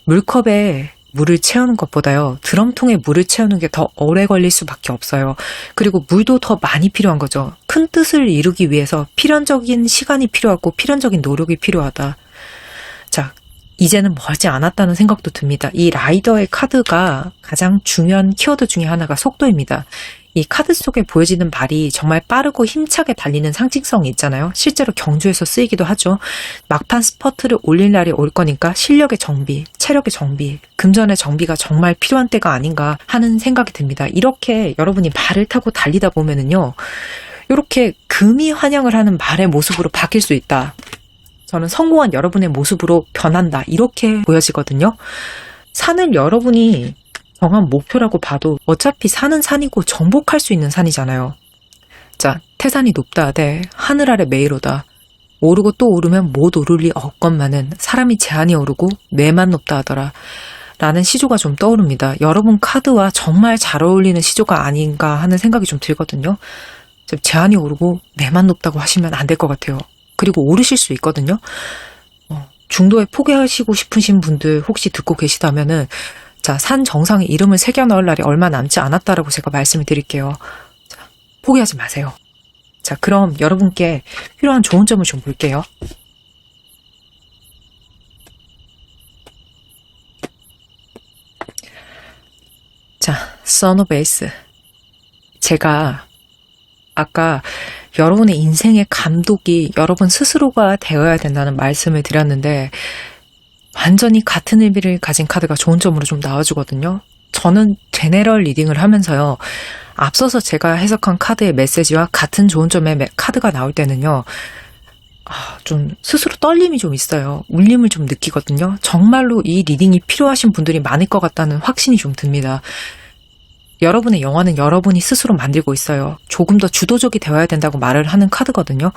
물컵에 물을 채우는 것보다요. 드럼통에 물을 채우는 게 더 오래 걸릴 수밖에 없어요. 그리고 물도 더 많이 필요한 거죠. 큰 뜻을 이루기 위해서 필연적인 시간이 필요하고 필연적인 노력이 필요하다. 자, 이제는 멀지 않았다는 생각도 듭니다. 이 라이더의 카드가 가장 중요한 키워드 중에 하나가 속도입니다. 이 카드 속에 보여지는 말이 정말 빠르고 힘차게 달리는 상징성이 있잖아요. 실제로 경주에서 쓰이기도 하죠. 막판 스퍼트를 올릴 날이 올 거니까 실력의 정비, 체력의 정비, 금전의 정비가 정말 필요한 때가 아닌가 하는 생각이 듭니다. 이렇게 여러분이 말을 타고 달리다 보면은요. 이렇게 금이 환영을 하는 말의 모습으로 바뀔 수 있다. 저는 성공한 여러분의 모습으로 변한다. 이렇게 보여지거든요. 산을 여러분이 정한 목표라고 봐도 어차피 산은 산이고 정복할 수 있는 산이잖아요. 자, 태산이 높다 하되 하늘 아래 매이로다. 오르고 또 오르면 못 오를 리 없건만은 사람이 제한이 오르고 매만 높다 하더라. 라는 시조가 좀 떠오릅니다. 여러분 카드와 정말 잘 어울리는 시조가 아닌가 하는 생각이 좀 들거든요. 제한이 오르고 매만 높다고 하시면 안 될 것 같아요. 그리고 오르실 수 있거든요. 중도에 포기하시고 싶으신 분들 혹시 듣고 계시다면은 자, 산 정상에 이름을 새겨 넣을 날이 얼마 남지 않았다라고 제가 말씀을 드릴게요. 자, 포기하지 마세요. 자, 그럼 여러분께 필요한 좋은 점을 좀 볼게요. 자, Son of Ace. 제가 아까 여러분의 인생의 감독이 여러분 스스로가 되어야 된다는 말씀을 드렸는데 완전히 같은 의미를 가진 카드가 좋은 점으로 좀 나와주거든요. 저는 제네럴 리딩을 하면서요. 앞서서 제가 해석한 카드의 메시지와 같은 좋은 점의 카드가 나올 때는요. 좀 스스로 떨림이 좀 있어요. 울림을 좀 느끼거든요. 정말로 이 리딩이 필요하신 분들이 많을 것 같다는 확신이 좀 듭니다. 여러분의 영화는 여러분이 스스로 만들고 있어요. 조금 더 주도적이 되어야 된다고 말을 하는 카드거든요.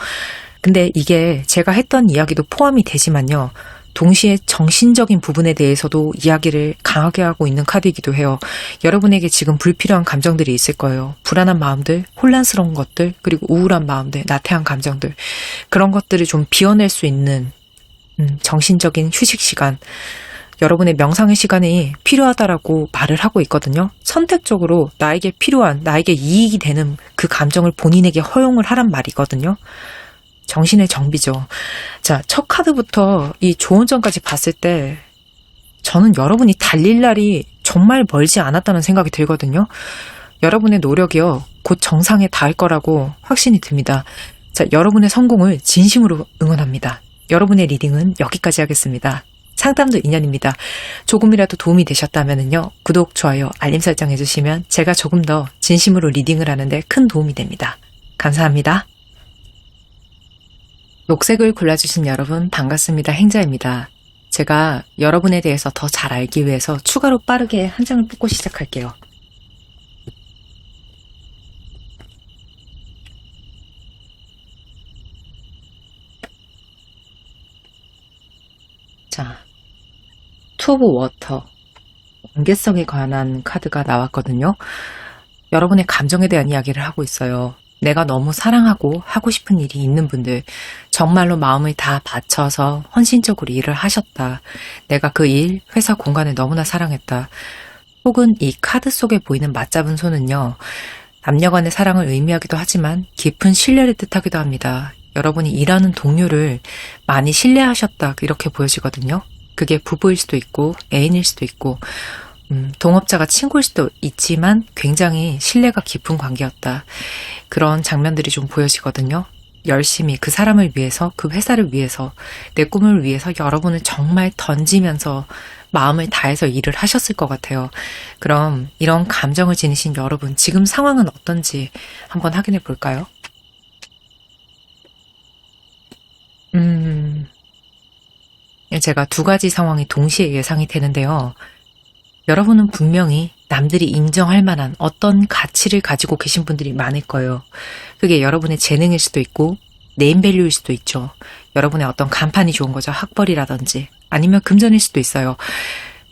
근데 이게 제가 했던 이야기도 포함이 되지만요. 동시에 정신적인 부분에 대해서도 이야기를 강하게 하고 있는 카드이기도 해요. 여러분에게 지금 불필요한 감정들이 있을 거예요. 불안한 마음들, 혼란스러운 것들, 그리고 우울한 마음들, 나태한 감정들. 그런 것들을 좀 비워낼 수 있는 정신적인 휴식 시간. 여러분의 명상의 시간이 필요하다라고 말을 하고 있거든요. 선택적으로 나에게 필요한, 나에게 이익이 되는 그 감정을 본인에게 허용을 하란 말이거든요. 정신의 정비죠. 자, 첫 카드부터 이 좋은 점까지 봤을 때 저는 여러분이 달릴 날이 정말 멀지 않았다는 생각이 들거든요. 여러분의 노력이요. 곧 정상에 닿을 거라고 확신이 듭니다. 자, 여러분의 성공을 진심으로 응원합니다. 여러분의 리딩은 여기까지 하겠습니다. 상담도 인연입니다. 조금이라도 도움이 되셨다면요. 구독, 좋아요, 알림 설정 해주시면 제가 조금 더 진심으로 리딩을 하는데 큰 도움이 됩니다. 감사합니다. 녹색을 골라주신 여러분 반갑습니다. 행자입니다. 제가 여러분에 대해서 더 잘 알기 위해서 추가로 빠르게 한 장을 뽑고 시작할게요. 자, 투 오브 워터, 관계성에 관한 카드가 나왔거든요. 여러분의 감정에 대한 이야기를 하고 있어요. 내가 너무 사랑하고 하고 싶은 일이 있는 분들, 정말로 마음을 다 바쳐서 헌신적으로 일을 하셨다. 내가 그 일, 회사 공간을 너무나 사랑했다. 혹은 이 카드 속에 보이는 맞잡은 손은요, 남녀 간의 사랑을 의미하기도 하지만 깊은 신뢰를 뜻하기도 합니다. 여러분이 일하는 동료를 많이 신뢰하셨다, 이렇게 보여지거든요. 그게 부부일 수도 있고 애인일 수도 있고 동업자가 친구일 수도 있지만 굉장히 신뢰가 깊은 관계였다. 그런 장면들이 좀 보여지거든요. 열심히 그 사람을 위해서, 그 회사를 위해서, 내 꿈을 위해서 여러분을 정말 던지면서 마음을 다해서 일을 하셨을 것 같아요. 그럼 이런 감정을 지니신 여러분, 지금 상황은 어떤지 한번 확인해 볼까요? 제가 두 가지 상황이 동시에 예상이 되는데요. 여러분은 분명히 남들이 인정할 만한 어떤 가치를 가지고 계신 분들이 많을 거예요. 그게 여러분의 재능일 수도 있고 네임밸류일 수도 있죠. 여러분의 어떤 간판이 좋은 거죠. 학벌이라든지 아니면 금전일 수도 있어요.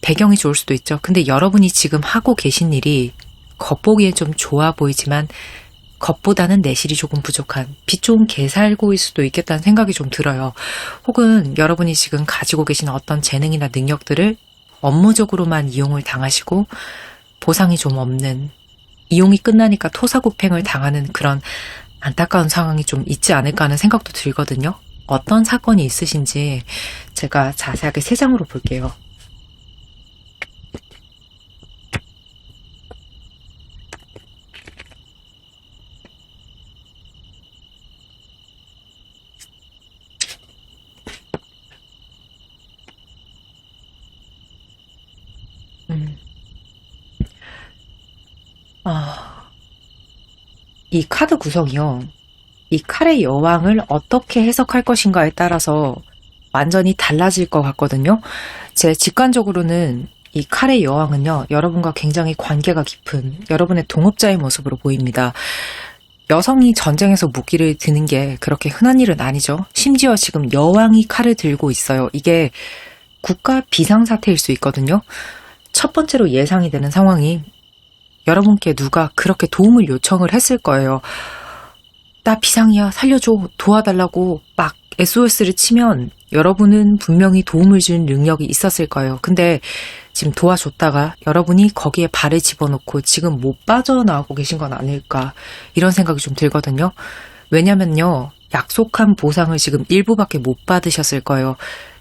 배경이 좋을 수도 있죠. 근데 여러분이 지금 하고 계신 일이 겉보기엔 좀 좋아 보이지만 겉보다는 내실이 조금 부족한 빛 좋은 개살구일 수도 있겠다는 생각이 좀 들어요. 혹은 여러분이 지금 가지고 계신 어떤 재능이나 능력들을 업무적으로만 이용을 당하시고 보상이 좀 없는, 이용이 끝나니까 토사구팽을 당하는 그런 안타까운 상황이 좀 있지 않을까 하는 생각도 들거든요. 어떤 사건이 있으신지 제가 자세하게 세 장으로 볼게요. 음. 이 카드 구성이요. 이 칼의 여왕을 어떻게 해석할 것인가에 따라서 완전히 달라질 것 같거든요. 제 직관적으로는 이 칼의 여왕은요, 여러분과 굉장히 관계가 깊은 여러분의 동업자의 모습으로 보입니다. 여성이 전쟁에서 무기를 드는 게 그렇게 흔한 일은 아니죠. 심지어 지금 여왕이 칼을 들고 있어요. 이게 국가 비상사태일 수 있거든요. 첫 번째로 예상이 되는 상황이 여러분께 누가 그렇게 도움을 요청을 했을 거예요. 나 비상이야, 살려줘, 도와달라고 막 SOS를 치면 여러분은 분명히 도움을 준 능력이 있었을 거예요. 근데 지금 도와줬다가 여러분이 거기에 발을 집어넣고 지금 못 빠져나오고 계신 건 아닐까, 이런 생각이 좀 들거든요. 왜냐면요, 약속한 보상을 지금 일부밖에 못 받으셨을 거예요.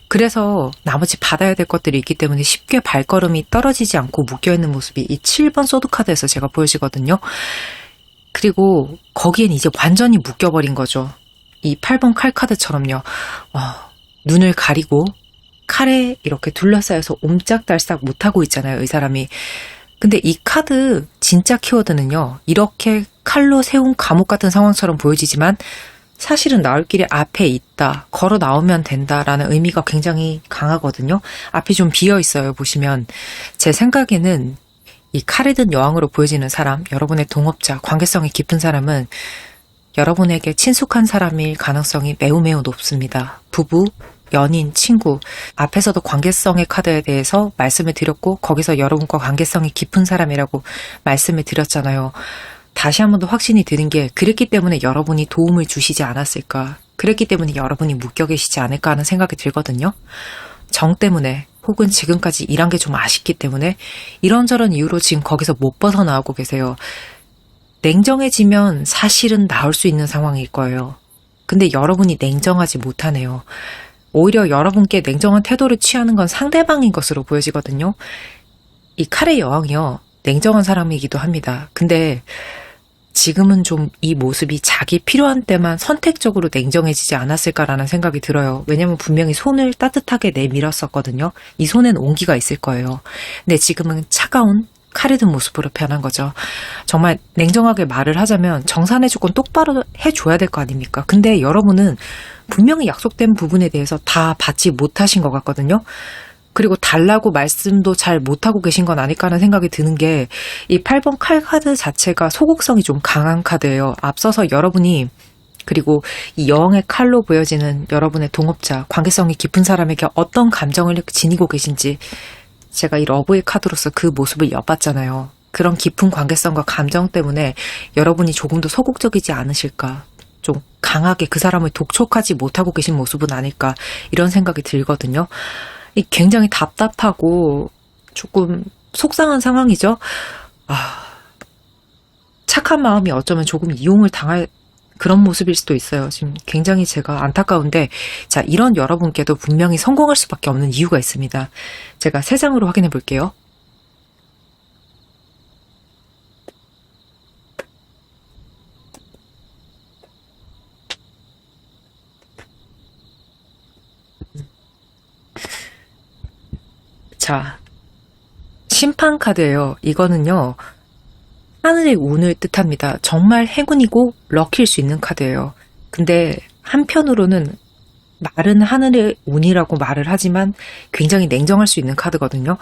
그래서 나머지 받아야 될 것들이 있기 때문에 쉽게 발걸음이 떨어지지 않고 묶여있는 모습이 이 7번 소드카드에서 제가 보여지거든요. 그리고 거기엔 이제 완전히 묶여버린 거죠. 이 8번 칼카드처럼요. 눈을 가리고 칼에 이렇게 둘러싸여서 옴짝달싹 못하고 있잖아요, 이 사람이. 근데 이 카드 진짜 키워드는요, 이렇게 칼로 세운 감옥 같은 상황처럼 보여지지만 사실은 나올 길이 앞에 있다, 걸어 나오면 된다라는 의미가 굉장히 강하거든요. 앞이 좀 비어 있어요, 보시면. 제 생각에는 이 칼에 든 여왕으로 보여지는 사람, 여러분의 동업자, 관계성이 깊은 사람은 여러분에게 친숙한 사람일 가능성이 매우 매우 높습니다. 부부, 연인, 친구. 앞에서도 관계성의 카드에 대해서 말씀을 드렸고 거기서 여러분과 관계성이 깊은 사람이라고 말씀을 드렸잖아요. 다시 한 번 더 확신이 드는 게, 그랬기 때문에 여러분이 도움을 주시지 않았을까, 그랬기 때문에 여러분이 묶여 계시지 않을까 하는 생각이 들거든요. 정 때문에, 혹은 지금까지 일한 게 좀 아쉽기 때문에 이런저런 이유로 지금 거기서 못 벗어나오고 계세요. 냉정해지면 사실은 나올 수 있는 상황일 거예요. 근데 여러분이 냉정하지 못하네요. 오히려 여러분께 냉정한 태도를 취하는 건 상대방인 것으로 보여지거든요. 이 칼의 여왕이요, 냉정한 사람이기도 합니다. 근데 지금은 좀 이 모습이 자기 필요한 때만 선택적으로 냉정해지지 않았을까라는 생각이 들어요. 왜냐면 분명히 손을 따뜻하게 내밀었었거든요. 이 손엔 온기가 있을 거예요. 근데 지금은 차가운 칼이 든 모습으로 변한 거죠. 정말 냉정하게 말을 하자면 정산의 조건 똑바로 해줘야 될 거 아닙니까? 근데 여러분은 분명히 약속된 부분에 대해서 다 받지 못하신 것 같거든요. 그리고 달라고 말씀도 잘 못하고 계신 건 아닐까 하는 생각이 드는 게, 이 8번 칼 카드 자체가 소극성이 좀 강한 카드예요. 앞서서 여러분이, 그리고 이 여왕의 칼로 보여지는 여러분의 동업자, 관계성이 깊은 사람에게 어떤 감정을 지니고 계신지 제가 이 러브의 카드로서 그 모습을 엿봤잖아요. 그런 깊은 관계성과 감정 때문에 여러분이 조금 더 소극적이지 않으실까, 좀 강하게 그 사람을 독촉하지 못하고 계신 모습은 아닐까, 이런 생각이 들거든요. 굉장히 답답하고 조금 속상한 상황이죠. 착한 마음이 어쩌면 조금 이용을 당할 그런 모습일 수도 있어요. 지금 굉장히 제가 안타까운데, 자, 이런 여러분께도 분명히 성공할 수밖에 없는 이유가 있습니다. 제가 세 장으로 확인해 볼게요. 심판 카드예요. 이거는요, 하늘의 운을 뜻합니다. 정말 행운이고 럭키일 수 있는 카드예요. 근데 한편으로는 말은 하늘의 운이라고 말을 하지만 굉장히 냉정할 수 있는 카드거든요.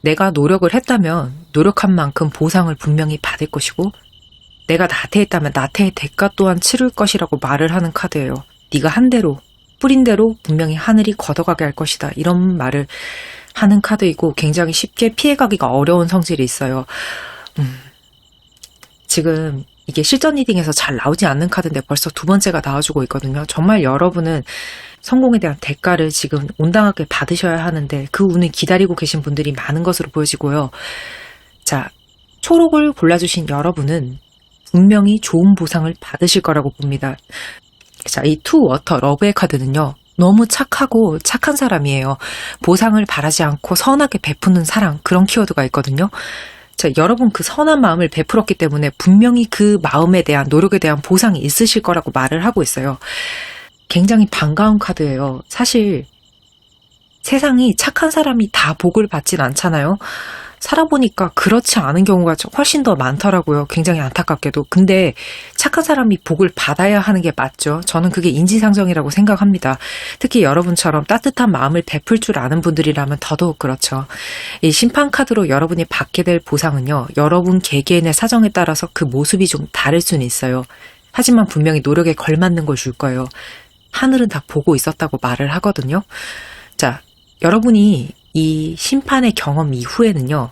내가 노력을 했다면 노력한 만큼 보상을 분명히 받을 것이고, 내가 나태했다면 나태의 대가 또한 치를 것이라고 말을 하는 카드예요. 네가 한 대로 뿌린 대로 분명히 하늘이 걷어가게 할 것이다, 이런 말을 하는 카드이고, 굉장히 쉽게 피해가기가 어려운 성질이 있어요. 지금 이게 실전 리딩에서 잘 나오지 않는 카드인데 벌써 두 번째가 나와주고 있거든요. 정말 여러분은 성공에 대한 대가를 지금 온당하게 받으셔야 하는데 그 운을 기다리고 계신 분들이 많은 것으로 보여지고요. 자, 초록을 골라주신 여러분은 분명히 좋은 보상을 받으실 거라고 봅니다. 자, 이 투 워터 러브의 카드는요, 너무 착하고 착한 사람이에요. 보상을 바라지 않고 선하게 베푸는 사랑, 그런 키워드가 있거든요. 자, 여러분 그 선한 마음을 베풀었기 때문에 분명히 그 마음에 대한 노력에 대한 보상이 있으실 거라고 말을 하고 있어요. 굉장히 반가운 카드예요. 사실 세상이 착한 사람이 다 복을 받진 않잖아요. 살아보니까 그렇지 않은 경우가 훨씬 더 많더라고요. 굉장히 안타깝게도. 근데 착한 사람이 복을 받아야 하는 게 맞죠. 저는 그게 인지상정이라고 생각합니다. 특히 여러분처럼 따뜻한 마음을 베풀 줄 아는 분들이라면 더더욱 그렇죠. 이 심판 카드로 여러분이 받게 될 보상은요, 여러분 개개인의 사정에 따라서 그 모습이 좀 다를 수는 있어요. 하지만 분명히 노력에 걸맞는 걸 줄 거예요. 하늘은 다 보고 있었다고 말을 하거든요. 자, 여러분이 이 심판의 경험 이후에는요,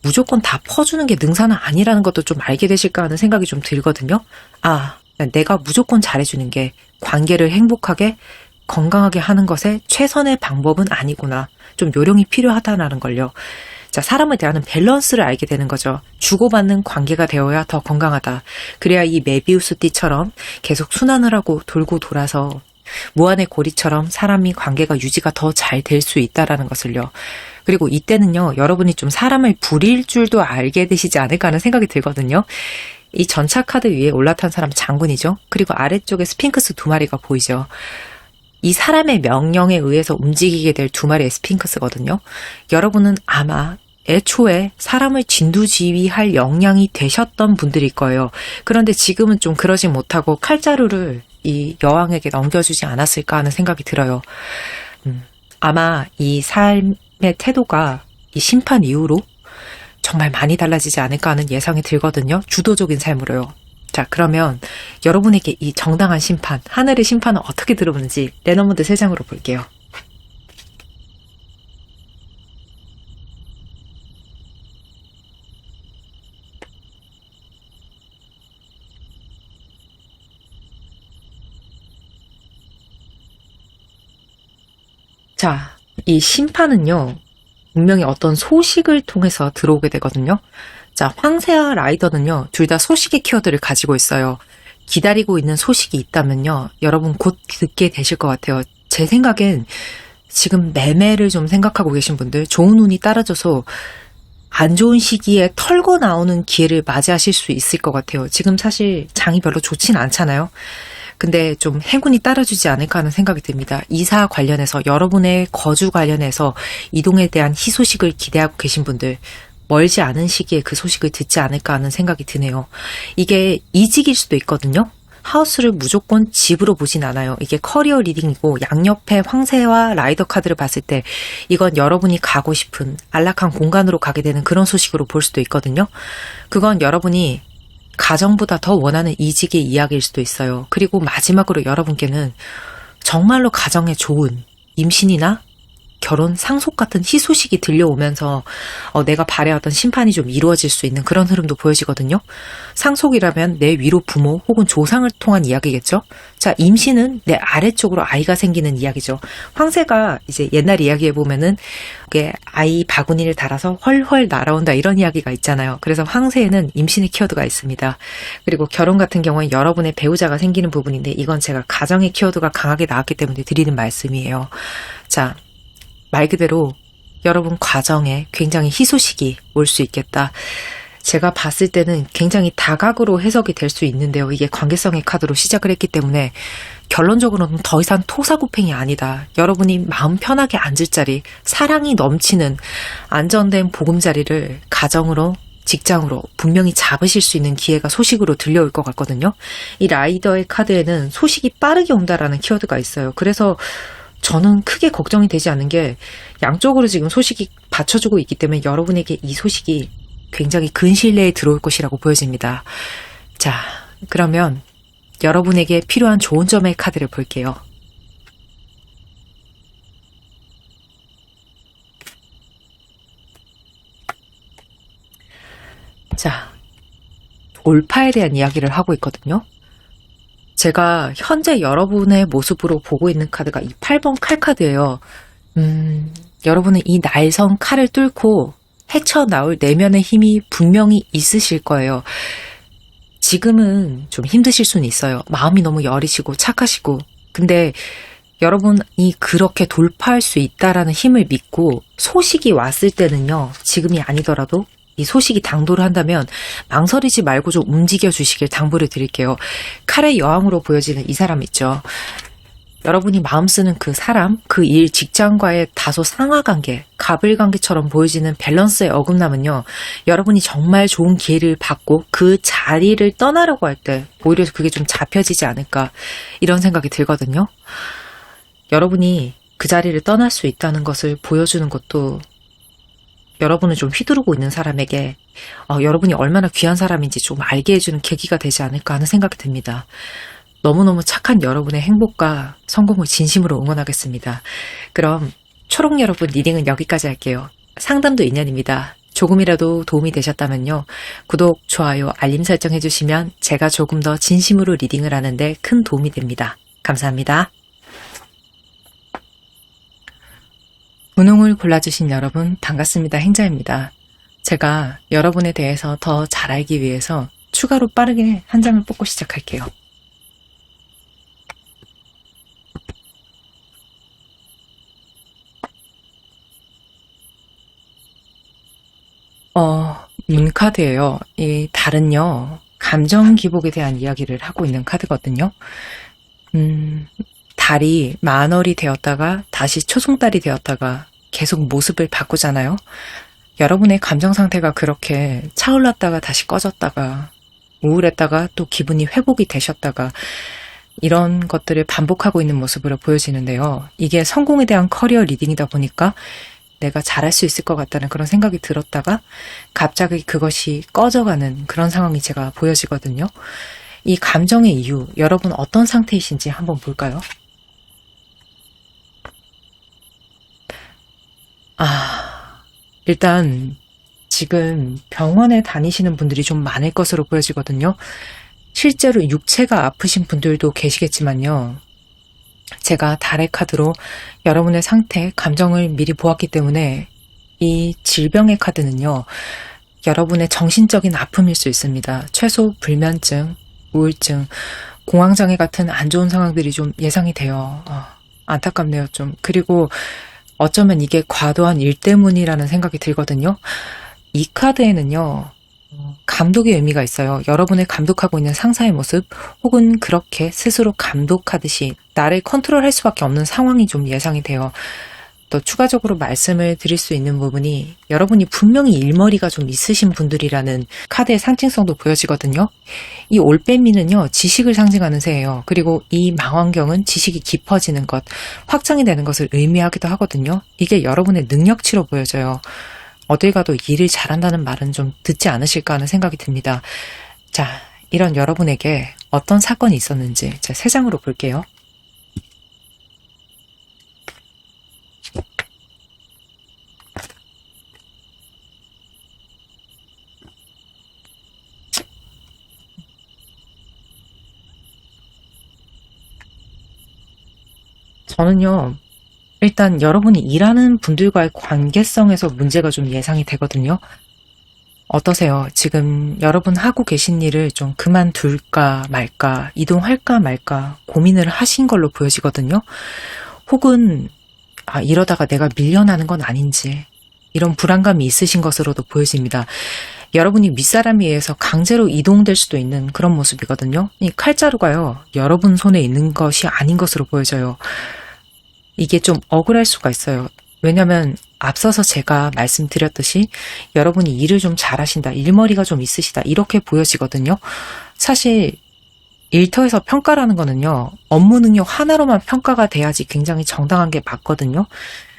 무조건 다 퍼주는 게 능사는 아니라는 것도 좀 알게 되실까 하는 생각이 좀 들거든요. 아, 내가 무조건 잘해주는 게 관계를 행복하게 건강하게 하는 것의 최선의 방법은 아니구나. 좀 요령이 필요하다는 걸요. 자, 사람을 대하는 밸런스를 알게 되는 거죠. 주고받는 관계가 되어야 더 건강하다. 그래야 이 메비우스 띠처럼 계속 순환을 하고 돌고 돌아서 무한의 고리처럼 사람이 관계가 유지가 더 잘 될 수 있다라는 것을요. 그리고 이때는요, 여러분이 좀 사람을 부릴 줄도 알게 되시지 않을까 하는 생각이 들거든요. 이 전차 카드 위에 올라탄 사람은 장군이죠. 그리고 아래쪽에 스핑크스 두 마리가 보이죠. 이 사람의 명령에 의해서 움직이게 될 두 마리의 스핑크스거든요. 여러분은 아마 애초에 사람을 진두지휘할 역량이 되셨던 분들일 거예요. 그런데 지금은 좀 그러지 못하고 칼자루를 이 여왕에게 넘겨주지 않았을까 하는 생각이 들어요. 아마 이 삶의 태도가 이 심판 이후로 정말 많이 달라지지 않을까 하는 예상이 들거든요. 주도적인 삶으로요. 자, 그러면 여러분에게 이 정당한 심판, 하늘의 심판은 어떻게 들어오는지 레너모드 3장으로 볼게요. 자, 이 심판은요, 분명히 어떤 소식을 통해서 들어오게 되거든요. 자, 황새와 라이더는요, 둘 다 소식의 키워드를 가지고 있어요. 기다리고 있는 소식이 있다면요, 여러분 곧 듣게 되실 것 같아요. 제 생각엔 지금 매매를 좀 생각하고 계신 분들, 좋은 운이 따라줘서 안 좋은 시기에 털고 나오는 기회를 맞이하실 수 있을 것 같아요. 지금 사실 장이 별로 좋진 않잖아요. 근데 좀 행운이 따라주지 않을까 하는 생각이 듭니다. 이사 관련해서, 여러분의 거주 관련해서 이동에 대한 희소식을 기대하고 계신 분들, 멀지 않은 시기에 그 소식을 듣지 않을까 하는 생각이 드네요. 이게 이직일 수도 있거든요. 하우스를 무조건 집으로 보진 않아요. 이게 커리어 리딩이고, 양옆에 황새와 라이더 카드를 봤을 때 이건 여러분이 가고 싶은 안락한 공간으로 가게 되는 그런 소식으로 볼 수도 있거든요. 그건 여러분이 가정보다 더 원하는 이직의 이야기일 수도 있어요. 그리고 마지막으로 여러분께는 정말로 가정에 좋은 임신이나 결혼, 상속 같은 희소식이 들려오면서 내가 바래왔던 심판이 좀 이루어질 수 있는 그런 흐름도 보여지거든요. 상속이라면 내 위로 부모 혹은 조상을 통한 이야기겠죠. 자, 임신은 내 아래쪽으로 아이가 생기는 이야기죠. 황새가 이제 옛날 이야기에 보면은 이게 아이 바구니를 달아서 헐헐 날아온다, 이런 이야기가 있잖아요. 그래서 황새에는 임신의 키워드가 있습니다. 그리고 결혼 같은 경우에 여러분의 배우자가 생기는 부분인데, 이건 제가 가정의 키워드가 강하게 나왔기 때문에 드리는 말씀이에요. 자, 말 그대로 여러분 과정에 굉장히 희소식이 올 수 있겠다. 제가 봤을 때는 굉장히 다각으로 해석이 될 수 있는데요. 이게 관계성의 카드로 시작을 했기 때문에 결론적으로는 더 이상 토사구팽이 아니다. 여러분이 마음 편하게 앉을 자리, 사랑이 넘치는 안전된 보금자리를 가정으로, 직장으로 분명히 잡으실 수 있는 기회가 소식으로 들려올 것 같거든요. 이 라이더의 카드에는 소식이 빠르게 온다라는 키워드가 있어요. 그래서 저는 크게 걱정이 되지 않는 게 양쪽으로 지금 소식이 받쳐주고 있기 때문에 여러분에게 이 소식이 굉장히 근시일 내에 들어올 것이라고 보여집니다. 자, 그러면 여러분에게 필요한 좋은 점의 카드를 볼게요. 자, 돌파에 대한 이야기를 하고 있거든요. 제가 현재 여러분의 모습으로 보고 있는 카드가 이 8번 칼 카드예요. 여러분은 이 날선 칼을 뚫고 헤쳐나올 내면의 힘이 분명히 있으실 거예요. 지금은 좀 힘드실 수는 있어요. 마음이 너무 여리시고 착하시고. 근데 여러분이 그렇게 돌파할 수 있다라는 힘을 믿고 소식이 왔을 때는요. 지금이 아니더라도 이 소식이 당도를 한다면 망설이지 말고 좀 움직여 주시길 당부를 드릴게요. 칼의 여왕으로 보여지는 이 사람 있죠. 여러분이 마음 쓰는 그 사람, 그 일, 직장과의 다소 상하관계, 가불관계처럼 보여지는 밸런스의 어긋남은요. 여러분이 정말 좋은 기회를 받고 그 자리를 떠나려고 할 때 오히려 그게 좀 잡혀지지 않을까 이런 생각이 들거든요. 여러분이 그 자리를 떠날 수 있다는 것을 보여주는 것도 여러분을 좀 휘두르고 있는 사람에게 여러분이 얼마나 귀한 사람인지 좀 알게 해주는 계기가 되지 않을까 하는 생각이 듭니다. 너무너무 착한 여러분의 행복과 성공을 진심으로 응원하겠습니다. 그럼 초록 여러분 리딩은 여기까지 할게요. 상담도 인연입니다. 조금이라도 도움이 되셨다면요. 구독, 좋아요, 알림 설정 해주시면 제가 조금 더 진심으로 리딩을 하는데 큰 도움이 됩니다. 감사합니다. 분홍을 골라주신 여러분 반갑습니다. 행자입니다. 제가 여러분에 대해서 더 잘 알기 위해서 추가로 빠르게 한 장을 뽑고 시작할게요. 문카드예요. 이 달은요. 감정 기복에 대한 이야기를 하고 있는 카드거든요. 달이 만월이 되었다가 다시 초승달이 되었다가 계속 모습을 바꾸잖아요. 여러분의 감정 상태가 그렇게 차올랐다가 다시 꺼졌다가 우울했다가 또 기분이 회복이 되셨다가 이런 것들을 반복하고 있는 모습으로 보여지는데요. 이게 성공에 대한 커리어 리딩이다 보니까 내가 잘할 수 있을 것 같다는 그런 생각이 들었다가 갑자기 그것이 꺼져가는 그런 상황이 제가 보여지거든요. 이 감정의 이유, 여러분 어떤 상태이신지 한번 볼까요? 일단 지금 병원에 다니시는 분들이 좀 많을 것으로 보여지거든요. 실제로 육체가 아프신 분들도 계시겠지만요. 제가 달의 카드로 여러분의 상태, 감정을 미리 보았기 때문에 이 질병의 카드는요. 여러분의 정신적인 아픔일 수 있습니다. 최소 불면증, 우울증, 공황장애 같은 안 좋은 상황들이 좀 예상이 돼요. 안타깝네요 좀. 그리고 어쩌면 이게 과도한 일 때문이라는 생각이 들거든요. 이 카드에는요. 감독의 의미가 있어요. 여러분을 감독하고 있는 상사의 모습 혹은 그렇게 스스로 감독하듯이 나를 컨트롤할 수밖에 없는 상황이 좀 예상이 돼요. 또 추가적으로 말씀을 드릴 수 있는 부분이 여러분이 분명히 일머리가 좀 있으신 분들이라는 카드의 상징성도 보여지거든요. 이 올빼미는요. 지식을 상징하는 새예요. 그리고 이 망원경은 지식이 깊어지는 것, 확장이 되는 것을 의미하기도 하거든요. 이게 여러분의 능력치로 보여져요. 어딜 가도 일을 잘한다는 말은 좀 듣지 않으실까 하는 생각이 듭니다. 자, 이런 여러분에게 어떤 사건이 있었는지 제가 3장으로 볼게요. 저는요. 일단 여러분이 일하는 분들과의 관계성에서 문제가 좀 예상이 되거든요. 어떠세요? 지금 여러분 하고 계신 일을 좀 그만둘까 말까, 이동할까 말까 고민을 하신 걸로 보여지거든요. 혹은 이러다가 내가 밀려나는 건 아닌지 이런 불안감이 있으신 것으로도 보여집니다. 여러분이 윗사람에 의해서 강제로 이동될 수도 있는 그런 모습이거든요. 이 칼자루가요, 여러분 손에 있는 것이 아닌 것으로 보여져요. 이게 좀 억울할 수가 있어요. 왜냐면 앞서서 제가 말씀드렸듯이 여러분이 일을 좀 잘하신다, 일머리가 좀 있으시다, 이렇게 보여지거든요. 사실 일터에서 평가라는 거는요, 업무 능력 하나로만 평가가 돼야지 굉장히 정당한 게 맞거든요.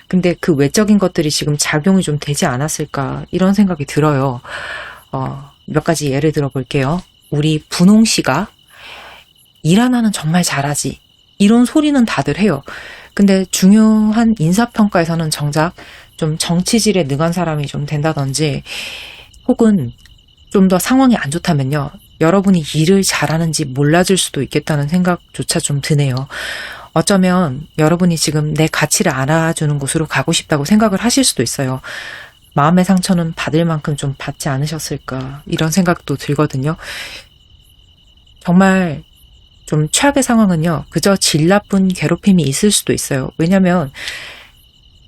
근데 그 외적인 것들이 지금 작용이 좀 되지 않았을까, 이런 생각이 들어요. 몇 가지 예를 들어 볼게요. 우리 분홍 씨가 일 하나는 정말 잘하지, 이런 소리는 다들 해요. 근데 중요한 인사평가에서는 정작 좀 정치질에 능한 사람이 좀 된다든지, 혹은 좀 더 상황이 안 좋다면요, 여러분이 일을 잘하는지 몰라줄 수도 있겠다는 생각조차 좀 드네요. 어쩌면 여러분이 지금 내 가치를 알아주는 곳으로 가고 싶다고 생각을 하실 수도 있어요. 마음의 상처는 받을 만큼 좀 받지 않으셨을까, 이런 생각도 들거든요. 정말 좀 최악의 상황은요, 그저 질 나쁜 괴롭힘이 있을 수도 있어요. 왜냐면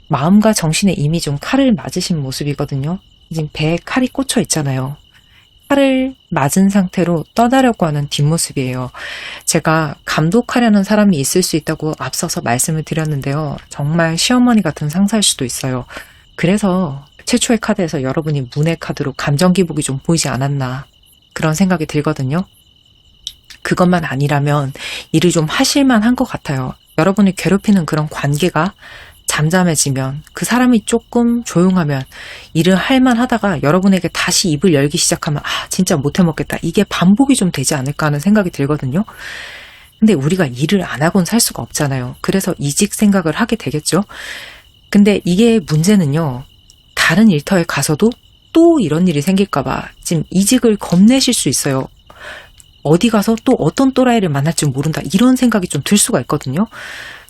마음과 정신에 이미 좀 칼을 맞으신 모습이거든요. 지금 배에 칼이 꽂혀 있잖아요. 칼을 맞은 상태로 떠나려고 하는 뒷모습이에요. 제가 감독하려는 사람이 있을 수 있다고 앞서서 말씀을 드렸는데요. 정말 시어머니 같은 상사일 수도 있어요. 그래서 최초의 카드에서 여러분이 문의 카드로 감정 기복이 좀 보이지 않았나, 그런 생각이 들거든요. 그것만 아니라면 일을 좀 하실만 한 것 같아요. 여러분을 괴롭히는 그런 관계가 잠잠해지면, 그 사람이 조금 조용하면 일을 할만 하다가 여러분에게 다시 입을 열기 시작하면 진짜 못해 먹겠다, 이게 반복이 좀 되지 않을까 하는 생각이 들거든요. 근데 우리가 일을 안 하고는 살 수가 없잖아요. 그래서 이직 생각을 하게 되겠죠. 근데 이게 문제는요, 다른 일터에 가서도 또 이런 일이 생길까봐 지금 이직을 겁내실 수 있어요. 어디 가서 또 어떤 또라이를 만날지 모른다, 이런 생각이 좀 들 수가 있거든요.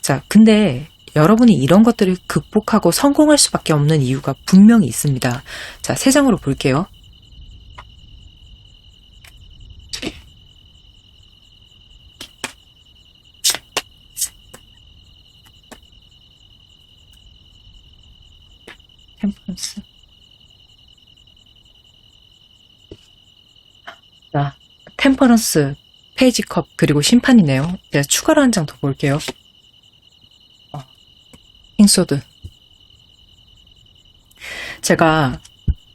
자, 근데 여러분이 이런 것들을 극복하고 성공할 수밖에 없는 이유가 분명히 있습니다. 자, 세 장으로 볼게요. 템퍼런스. 자, 템퍼런스, 페이지 컵, 그리고 심판이네요. 제가 추가로 한 장 더 볼게요. 킹소드. 제가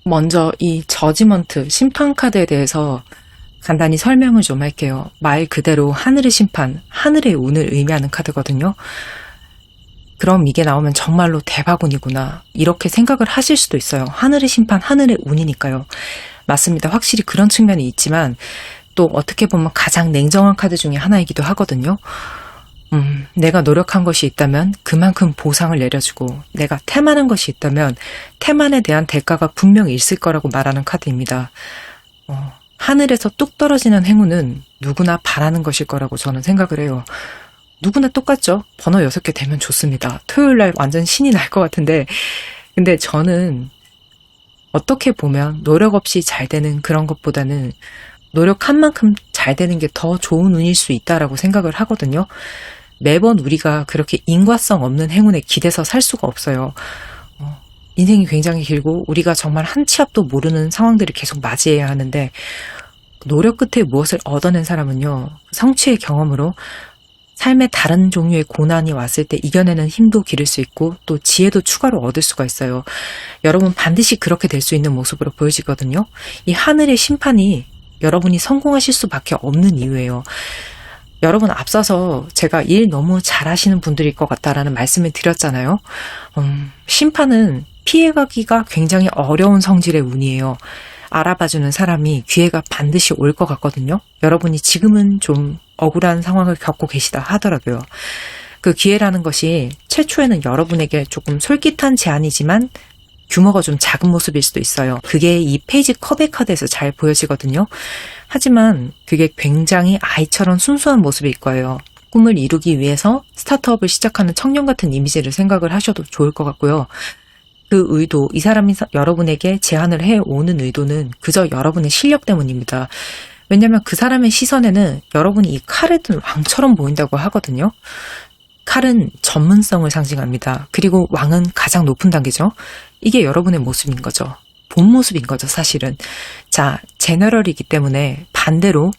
먼저 이 저지먼트, 심판 카드에 대해서 간단히 설명을 좀 할게요. 말 그대로 하늘의 심판, 하늘의 운을 의미하는 카드거든요. 그럼 이게 나오면 정말로 대박운이구나, 이렇게 생각을 하실 수도 있어요. 하늘의 심판, 하늘의 운이니까요. 맞습니다. 확실히 그런 측면이 있지만 또 어떻게 보면 가장 냉정한 카드 중에 하나이기도 하거든요. 내가 노력한 것이 있다면 그만큼 보상을 내려주고, 내가 태만한 것이 있다면 태만에 대한 대가가 분명히 있을 거라고 말하는 카드입니다. 하늘에서 뚝 떨어지는 행운은 누구나 바라는 것일 거라고 저는 생각을 해요. 누구나 똑같죠. 번호 6개 되면 좋습니다. 토요일날 완전 신이 날 것 같은데, 근데 저는 어떻게 보면 노력 없이 잘 되는 그런 것보다는 노력한 만큼 잘 되는 게 더 좋은 운일 수 있다라고 생각을 하거든요. 매번 우리가 그렇게 인과성 없는 행운에 기대서 살 수가 없어요. 인생이 굉장히 길고 우리가 정말 한 치 앞도 모르는 상황들을 계속 맞이해야 하는데, 노력 끝에 무엇을 얻어낸 사람은요, 성취의 경험으로 삶의 다른 종류의 고난이 왔을 때 이겨내는 힘도 기를 수 있고 또 지혜도 추가로 얻을 수가 있어요. 여러분 반드시 그렇게 될 수 있는 모습으로 보여지거든요. 이 하늘의 심판이 여러분이 성공하실 수밖에 없는 이유예요. 여러분, 앞서서 제가 일 너무 잘하시는 분들일 것 같다라는 말씀을 드렸잖아요. 심판은 피해가기가 굉장히 어려운 성질의 운이에요. 알아봐주는 사람이, 기회가 반드시 올 것 같거든요. 여러분이 지금은 좀 억울한 상황을 겪고 계시다 하더라도요. 그 기회라는 것이 최초에는 여러분에게 조금 솔깃한 제안이지만 규모가 좀 작은 모습일 수도 있어요. 그게 이 페이지 컵의 카드에서 잘 보여지거든요. 하지만 그게 굉장히 아이처럼 순수한 모습일 거예요. 꿈을 이루기 위해서 스타트업을 시작하는 청년 같은 이미지를 생각을 하셔도 좋을 것 같고요. 그 의도, 이 사람이 여러분에게 제안을 해오는 의도는 그저 여러분의 실력 때문입니다. 왜냐하면 그 사람의 시선에는 여러분이 이 칼에 든 왕처럼 보인다고 하거든요. 칼은 전문성을 상징합니다. 그리고 왕은 가장 높은 단계죠. 이게 여러분의 모습인 거죠. 본 모습인 거죠, 사실은. 자, 제너럴이기 때문에 반대로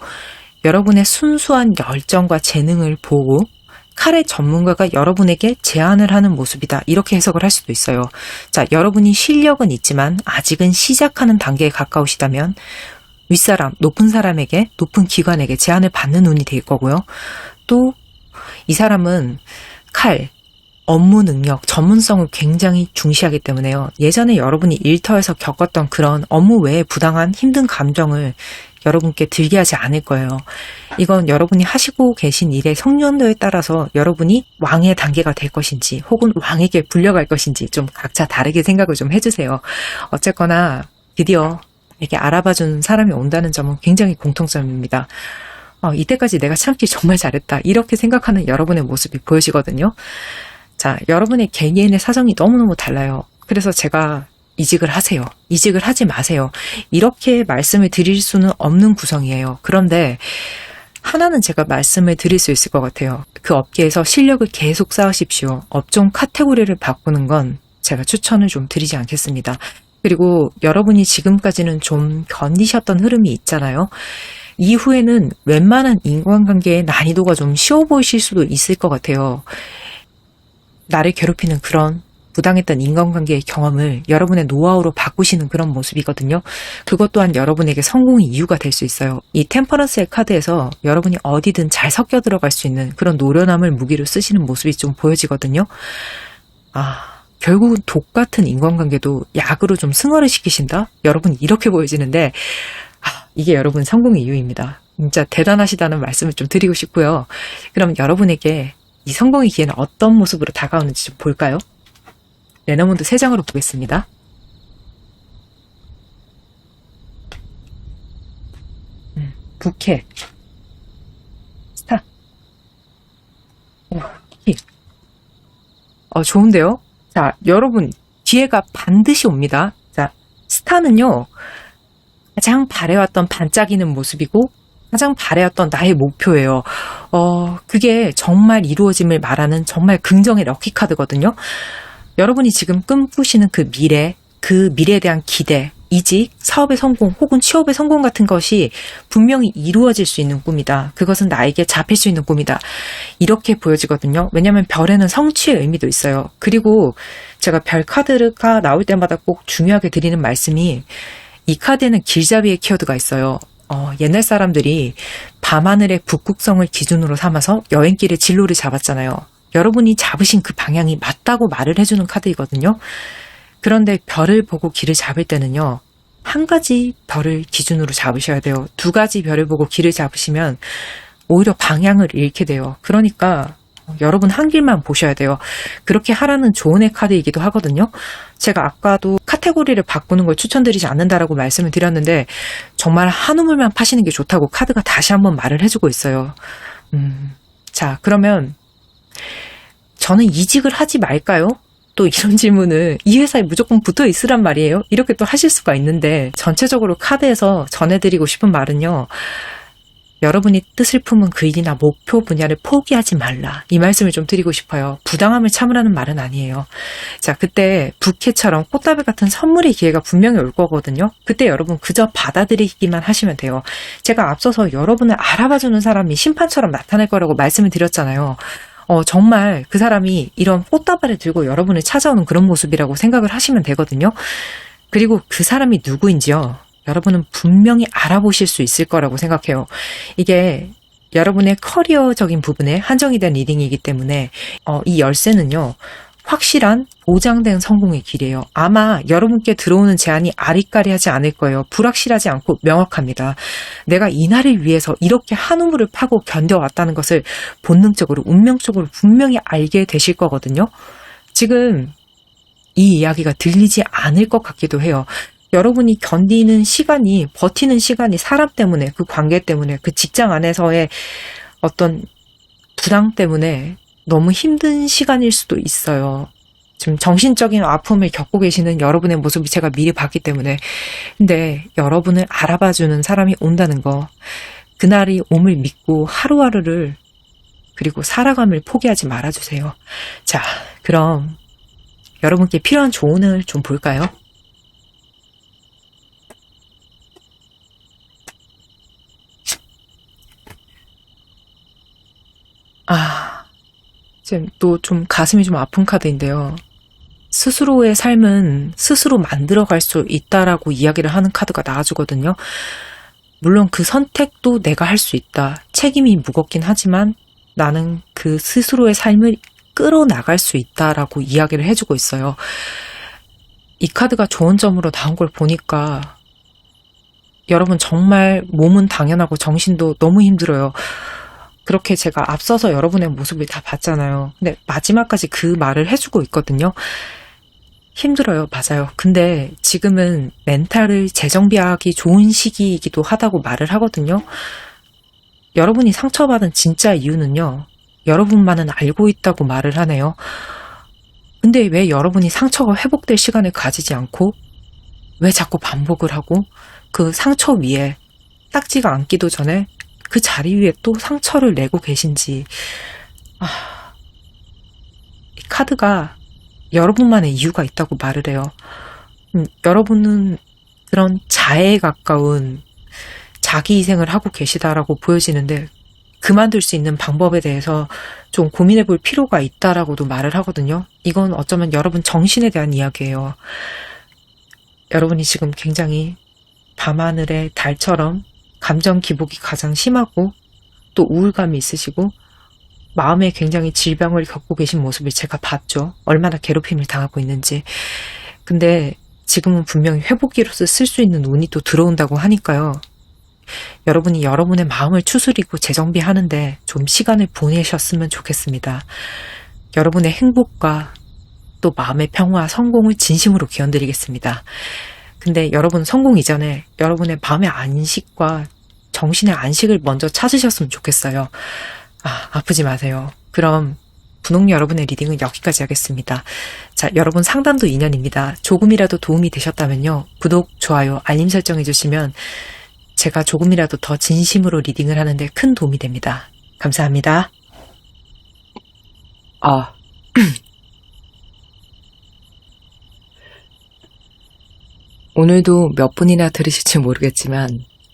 여러분의 순수한 열정과 재능을 보고 칼의 전문가가 여러분에게 제안을 하는 모습이다. 이렇게 해석을 할 수도 있어요. 자, 여러분이 실력은 있지만 아직은 시작하는 단계에 가까우시다면 윗사람, 높은 사람에게, 높은 기관에게 제안을 받는 운이 될 거고요. 또 이 사람은 칼, 업무 능력, 전문성을 굉장히 중시하기 때문에요. 예전에 여러분이 일터에서 겪었던 그런 업무 외에 부당한 힘든 감정을 여러분께 들게 하지 않을 거예요. 이건 여러분이 하시고 계신 일의 성년도에 따라서 여러분이 왕의 단계가 될 것인지 혹은 왕에게 불려갈 것인지 좀 각자 다르게 생각을 좀 해주세요. 어쨌거나 드디어 이렇게 알아봐주는 사람이 온다는 점은 굉장히 공통점입니다. 이때까지 내가 참기 정말 잘했다. 이렇게 생각하는 여러분의 모습이 보여지거든요. 자, 여러분의 개개인의 사정이 너무너무 달라요. 그래서 제가 이직을 하세요. 이직을 하지 마세요. 이렇게 말씀을 드릴 수는 없는 구성이에요. 그런데 하나는 제가 말씀을 드릴 수 있을 것 같아요. 그 업계에서 실력을 계속 쌓으십시오. 업종 카테고리를 바꾸는 건 제가 추천을 좀 드리지 않겠습니다. 그리고 여러분이 지금까지는 좀 견디셨던 흐름이 있잖아요. 이후에는 웬만한 인간관계의 난이도가 좀 쉬워 보이실 수도 있을 것 같아요. 나를 괴롭히는 그런 부당했던 인간관계의 경험을 여러분의 노하우로 바꾸시는 그런 모습이거든요. 그것 또한 여러분에게 성공의 이유가 될 수 있어요. 이 템퍼런스의 카드에서 여러분이 어디든 잘 섞여 들어갈 수 있는 그런 노련함을 무기로 쓰시는 모습이 좀 보여지거든요. 결국은 독 같은 인간관계도 약으로 좀 승화를 시키신다? 여러분 이렇게 보여지는데 이게 여러분 성공의 이유입니다. 진짜 대단하시다는 말씀을 좀 드리고 싶고요. 그럼 여러분에게 이 성공의 기회는 어떤 모습으로 다가오는지 좀 볼까요? 레너몬드 3장으로 보겠습니다. 부캐, 스타, 히. 좋은데요? 자, 여러분 기회가 반드시 옵니다. 자, 스타는요 가장 바래왔던 반짝이는 모습이고 가장 바래왔던 나의 목표예요. 그게 정말 이루어짐을 말하는 정말 긍정의 럭키카드거든요. 여러분이 지금 꿈꾸시는 그 미래에 대한 기대, 이직, 사업의 성공 혹은 취업의 성공 같은 것이 분명히 이루어질 수 있는 꿈이다. 그것은 나에게 잡힐 수 있는 꿈이다. 이렇게 보여지거든요. 왜냐하면 별에는 성취의 의미도 있어요. 그리고 제가 별 카드가 나올 때마다 꼭 중요하게 드리는 말씀이 이 카드에는 길잡이의 키워드가 있어요. 옛날 사람들이 밤하늘의 북극성을 기준으로 삼아서 여행길의 진로를 잡았잖아요. 여러분이 잡으신 그 방향이 맞다고 말을 해주는 카드이거든요. 그런데 별을 보고 길을 잡을 때는요. 한 가지 별을 기준으로 잡으셔야 돼요. 2가지 별을 보고 길을 잡으시면 오히려 방향을 잃게 돼요. 그러니까 여러분 한 길만 보셔야 돼요. 그렇게 하라는 조언의 카드이기도 하거든요. 제가 아까도 카테고리를 바꾸는 걸 추천드리지 않는다라고 말씀을 드렸는데 정말 한 우물만 파시는 게 좋다고 카드가 다시 한번 말을 해주고 있어요. 자, 그러면 저는 이직을 하지 말까요? 또 이런 질문을 이 회사에 무조건 붙어 있으란 말이에요? 이렇게 또 하실 수가 있는데 전체적으로 카드에서 전해드리고 싶은 말은요. 여러분이 뜻을 품은 그 일이나 목표 분야를 포기하지 말라. 이 말씀을 좀 드리고 싶어요. 부당함을 참으라는 말은 아니에요. 자, 그때 부캐처럼 꽃다발 같은 선물의 기회가 분명히 올 거거든요. 그때 여러분 그저 받아들이기만 하시면 돼요. 제가 앞서서 여러분을 알아봐주는 사람이 심판처럼 나타날 거라고 말씀을 드렸잖아요. 정말 그 사람이 이런 꽃다발을 들고 여러분을 찾아오는 그런 모습이라고 생각을 하시면 되거든요. 그리고 그 사람이 누구인지요. 여러분은 분명히 알아보실 수 있을 거라고 생각해요. 이게 여러분의 커리어적인 부분에 한정이 된 리딩이기 때문에 이 열쇠는요. 확실한 보장된 성공의 길이에요. 아마 여러분께 들어오는 제안이 아리까리하지 않을 거예요. 불확실하지 않고 명확합니다. 내가 이날을 위해서 이렇게 한 우물을 파고 견뎌왔다는 것을 본능적으로 운명적으로 분명히 알게 되실 거거든요. 지금 이 이야기가 들리지 않을 것 같기도 해요. 여러분이 견디는 시간이, 버티는 시간이 사람 때문에, 그 관계 때문에, 그 직장 안에서의 어떤 부당 때문에 너무 힘든 시간일 수도 있어요. 지금 정신적인 아픔을 겪고 계시는 여러분의 모습을 제가 미리 봤기 때문에. 근데 여러분을 알아봐주는 사람이 온다는 거, 그날이 옴을 믿고 하루하루를 그리고 살아감을 포기하지 말아주세요. 자, 그럼 여러분께 필요한 조언을 좀 볼까요? 또 좀 가슴이 좀 아픈 카드인데요. 스스로의 삶은 스스로 만들어갈 수 있다라고 이야기를 하는 카드가 나와주거든요. 물론 그 선택도 내가 할 수 있다. 책임이 무겁긴 하지만 나는 그 스스로의 삶을 끌어나갈 수 있다라고 이야기를 해주고 있어요. 이 카드가 좋은 점으로 나온 걸 보니까 여러분 정말 몸은 당연하고 정신도 너무 힘들어요. 그렇게 제가 앞서서 여러분의 모습을 다 봤잖아요. 근데 마지막까지 그 말을 해주고 있거든요. 힘들어요. 맞아요. 근데 지금은 멘탈을 재정비하기 좋은 시기이기도 하다고 말을 하거든요. 여러분이 상처받은 진짜 이유는요. 여러분만은 알고 있다고 말을 하네요. 근데 왜 여러분이 상처가 회복될 시간을 가지지 않고 왜 자꾸 반복을 하고 그 상처 위에 딱지가 앉기도 전에 그 자리 위에 또 상처를 내고 계신지. 이 카드가 여러분만의 이유가 있다고 말을 해요. 여러분은 그런 자해에 가까운 자기희생을 하고 계시다라고 보여지는데 그만둘 수 있는 방법에 대해서 좀 고민해 볼 필요가 있다라고도 말을 하거든요. 이건 어쩌면 여러분 정신에 대한 이야기예요. 여러분이 지금 굉장히 밤하늘의 달처럼 감정 기복이 가장 심하고 또 우울감이 있으시고 마음에 굉장히 질병을 겪고 계신 모습을 제가 봤죠. 얼마나 괴롭힘을 당하고 있는지. 근데 지금은 분명히 회복기로서 쓸 수 있는 운이 또 들어온다고 하니까요. 여러분이 여러분의 마음을 추스리고 재정비하는데 좀 시간을 보내셨으면 좋겠습니다. 여러분의 행복과 또 마음의 평화, 성공을 진심으로 기원드리겠습니다. 근데 여러분 성공 이전에 여러분의 마음의 안식과 정신의 안식을 먼저 찾으셨으면 좋겠어요. 아프지 마세요. 그럼 분홍 여러분의 리딩은 여기까지 하겠습니다. 자, 여러분 상담도 인연입니다. 조금이라도 도움이 되셨다면요. 구독, 좋아요, 알림 설정해 주시면 제가 조금이라도 더 진심으로 리딩을 하는데 큰 도움이 됩니다. 감사합니다. 오늘도 몇 분이나 들으실지 모르겠지만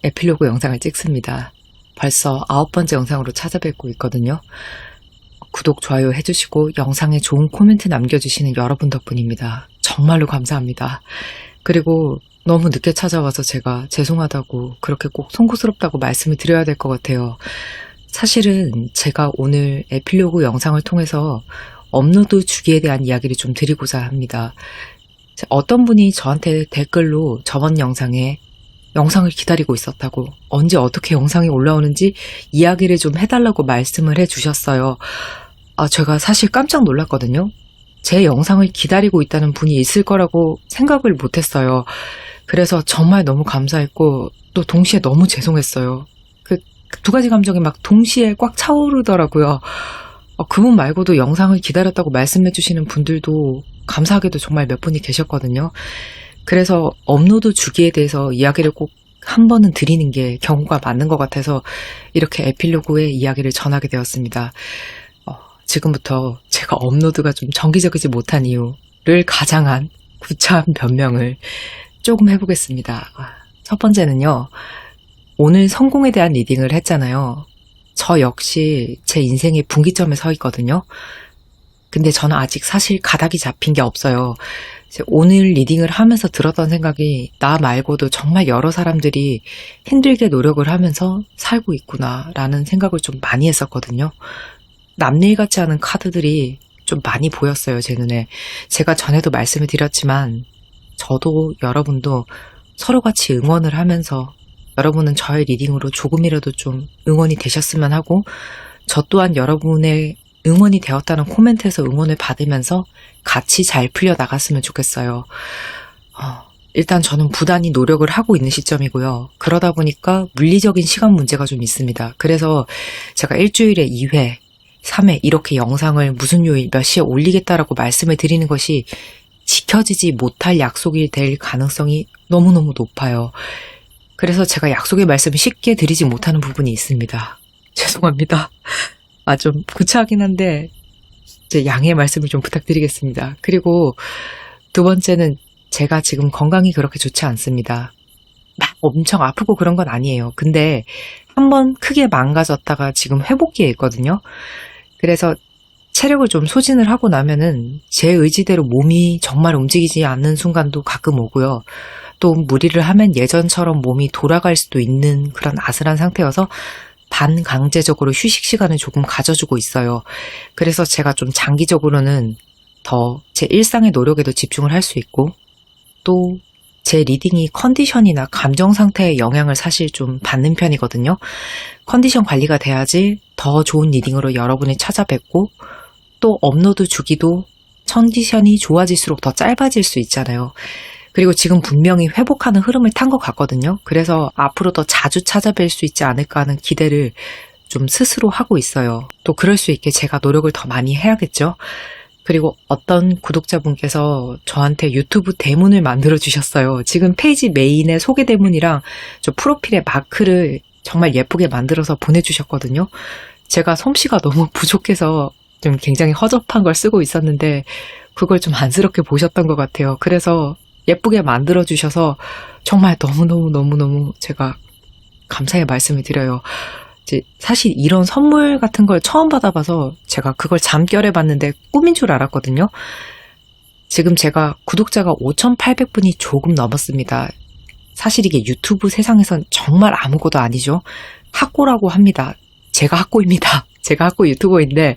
에필로그 영상을 찍습니다. 벌써 9번째 영상으로 찾아뵙고 있거든요. 구독, 좋아요 해주시고 영상에 좋은 코멘트 남겨주시는 여러분 덕분입니다. 정말로 감사합니다. 그리고 너무 늦게 찾아와서 제가 죄송하다고 그렇게 꼭 송구스럽다고 말씀을 드려야 될 것 같아요. 사실은 제가 오늘 에필로그 영상을 통해서 업로드 주기에 대한 이야기를 좀 드리고자 합니다. 어떤 분이 저한테 댓글로 저번 영상에 영상을 기다리고 있었다고 언제 어떻게 영상이 올라오는지 이야기를 좀 해달라고 말씀을 해주셨어요. 제가 사실 깜짝 놀랐거든요. 제 영상을 기다리고 있다는 분이 있을 거라고 생각을 못했어요. 그래서 정말 너무 감사했고 또 동시에 너무 죄송했어요. 그 두 가지 감정이 막 동시에 꽉 차오르더라고요. 그분 말고도 영상을 기다렸다고 말씀해 주시는 분들도 감사하게도 정말 몇 분이 계셨거든요. 그래서 업로드 주기에 대해서 이야기를 꼭 한 번은 드리는 게 경우가 맞는 것 같아서 이렇게 에필로그의 이야기를 전하게 되었습니다. 지금부터 제가 업로드가 좀 정기적이지 못한 이유를 가장한 구차한 변명을 조금 해보겠습니다. 첫 번째는요. 오늘 성공에 대한 리딩을 했잖아요. 저 역시 제 인생의 분기점에 서 있거든요. 근데 저는 아직 사실 가닥이 잡힌 게 없어요. 오늘 리딩을 하면서 들었던 생각이 나 말고도 정말 여러 사람들이 힘들게 노력을 하면서 살고 있구나 라는 생각을 좀 많이 했었거든요. 남일 같지 않은 카드들이 좀 많이 보였어요, 제 눈에. 제가 전에도 말씀을 드렸지만 저도 여러분도 서로 같이 응원을 하면서 여러분은 저의 리딩으로 조금이라도 좀 응원이 되셨으면 하고 저 또한 여러분의 응원이 되었다는 코멘트에서 응원을 받으면서 같이 잘 풀려 나갔으면 좋겠어요. 일단 저는 부단히 노력을 하고 있는 시점이고요. 그러다 보니까 물리적인 시간 문제가 좀 있습니다. 그래서 제가 일주일에 2회, 3회 이렇게 영상을 무슨 요일 몇 시에 올리겠다라고 말씀을 드리는 것이 지켜지지 못할 약속이 될 가능성이 너무너무 높아요. 그래서 제가 약속의 말씀을 쉽게 드리지 못하는 부분이 있습니다. 죄송합니다. 좀 구차하긴 한데 제 양해의 말씀을 좀 부탁드리겠습니다. 그리고 두 번째는 제가 지금 건강이 그렇게 좋지 않습니다. 막 엄청 아프고 그런 건 아니에요. 근데 한번 크게 망가졌다가 지금 회복기에 있거든요. 그래서 체력을 좀 소진을 하고 나면은 제 의지대로 몸이 정말 움직이지 않는 순간도 가끔 오고요. 또 무리를 하면 예전처럼 몸이 돌아갈 수도 있는 그런 아슬한 상태여서 반강제적으로 휴식 시간을 조금 가져주고 있어요. 그래서 제가 좀 장기적으로는 더 제 일상의 노력에도 집중을 할 수 있고, 또 제 리딩이 컨디션이나 감정 상태에 영향을 사실 좀 받는 편이거든요. 컨디션 관리가 돼야지 더 좋은 리딩으로 여러분을 찾아뵙고, 또 업로드 주기도 컨디션이 좋아질수록 더 짧아질 수 있잖아요. 그리고 지금 분명히 회복하는 흐름을 탄 것 같거든요. 그래서 앞으로 더 자주 찾아뵐 수 있지 않을까 하는 기대를 좀 스스로 하고 있어요. 또 그럴 수 있게 제가 노력을 더 많이 해야겠죠. 그리고 어떤 구독자분께서 저한테 유튜브 대문을 만들어 주셨어요. 지금 페이지 메인에 소개 대문이랑 저 프로필에 마크를 정말 예쁘게 만들어서 보내주셨거든요. 제가 솜씨가 너무 부족해서 좀 굉장히 허접한 걸 쓰고 있었는데 그걸 좀 안쓰럽게 보셨던 것 같아요. 그래서 예쁘게 만들어 주셔서 정말 너무너무 제가 감사의 말씀을 드려요. 사실 이런 선물 같은 걸 처음 받아봐서 제가 그걸 잠결에 봤는데 꿈인 줄 알았거든요. 지금 제가 구독자가 5,800분이 조금 넘었습니다. 사실 이게 유튜브 세상에선 정말 아무것도 아니죠. 학고라고 합니다. 제가 학고입니다. 제가 학고 유튜버인데,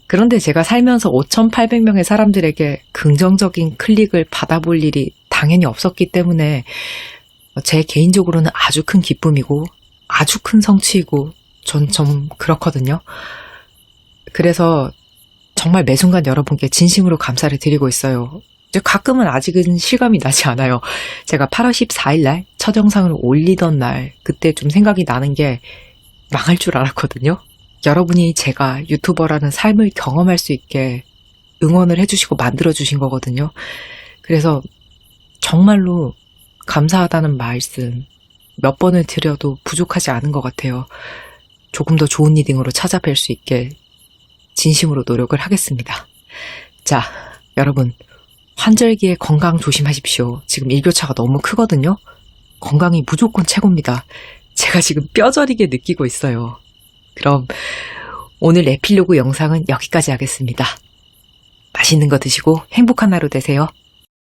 그런데 제가 살면서 5,800명의 사람들에게 긍정적인 클릭을 받아볼 일이 당연히 없었기 때문에 제 개인적으로는 아주 큰 기쁨이고 아주 큰 성취이고 전 좀 그렇거든요. 그래서 정말 매 순간 여러분께 진심으로 감사를 드리고 있어요. 가끔은 아직은 실감이 나지 않아요. 제가 8월 14일 날 첫 영상을 올리던 날 그때 좀 생각이 나는 게 망할 줄 알았거든요. 여러분이 제가 유튜버라는 삶을 경험할 수 있게 응원을 해주시고 만들어주신 거거든요. 그래서 정말로 감사하다는 말씀 몇 번을 드려도 부족하지 않은 것 같아요. 조금 더 좋은 리딩으로 찾아뵐 수 있게 진심으로 노력을 하겠습니다. 자, 여러분 환절기에 건강 조심하십시오. 지금 일교차가 너무 크거든요. 건강이 무조건 최고입니다. 제가 지금 뼈저리게 느끼고 있어요. 그럼 오늘 에필로그 영상은 여기까지 하겠습니다. 맛있는 거 드시고 행복한 하루 되세요.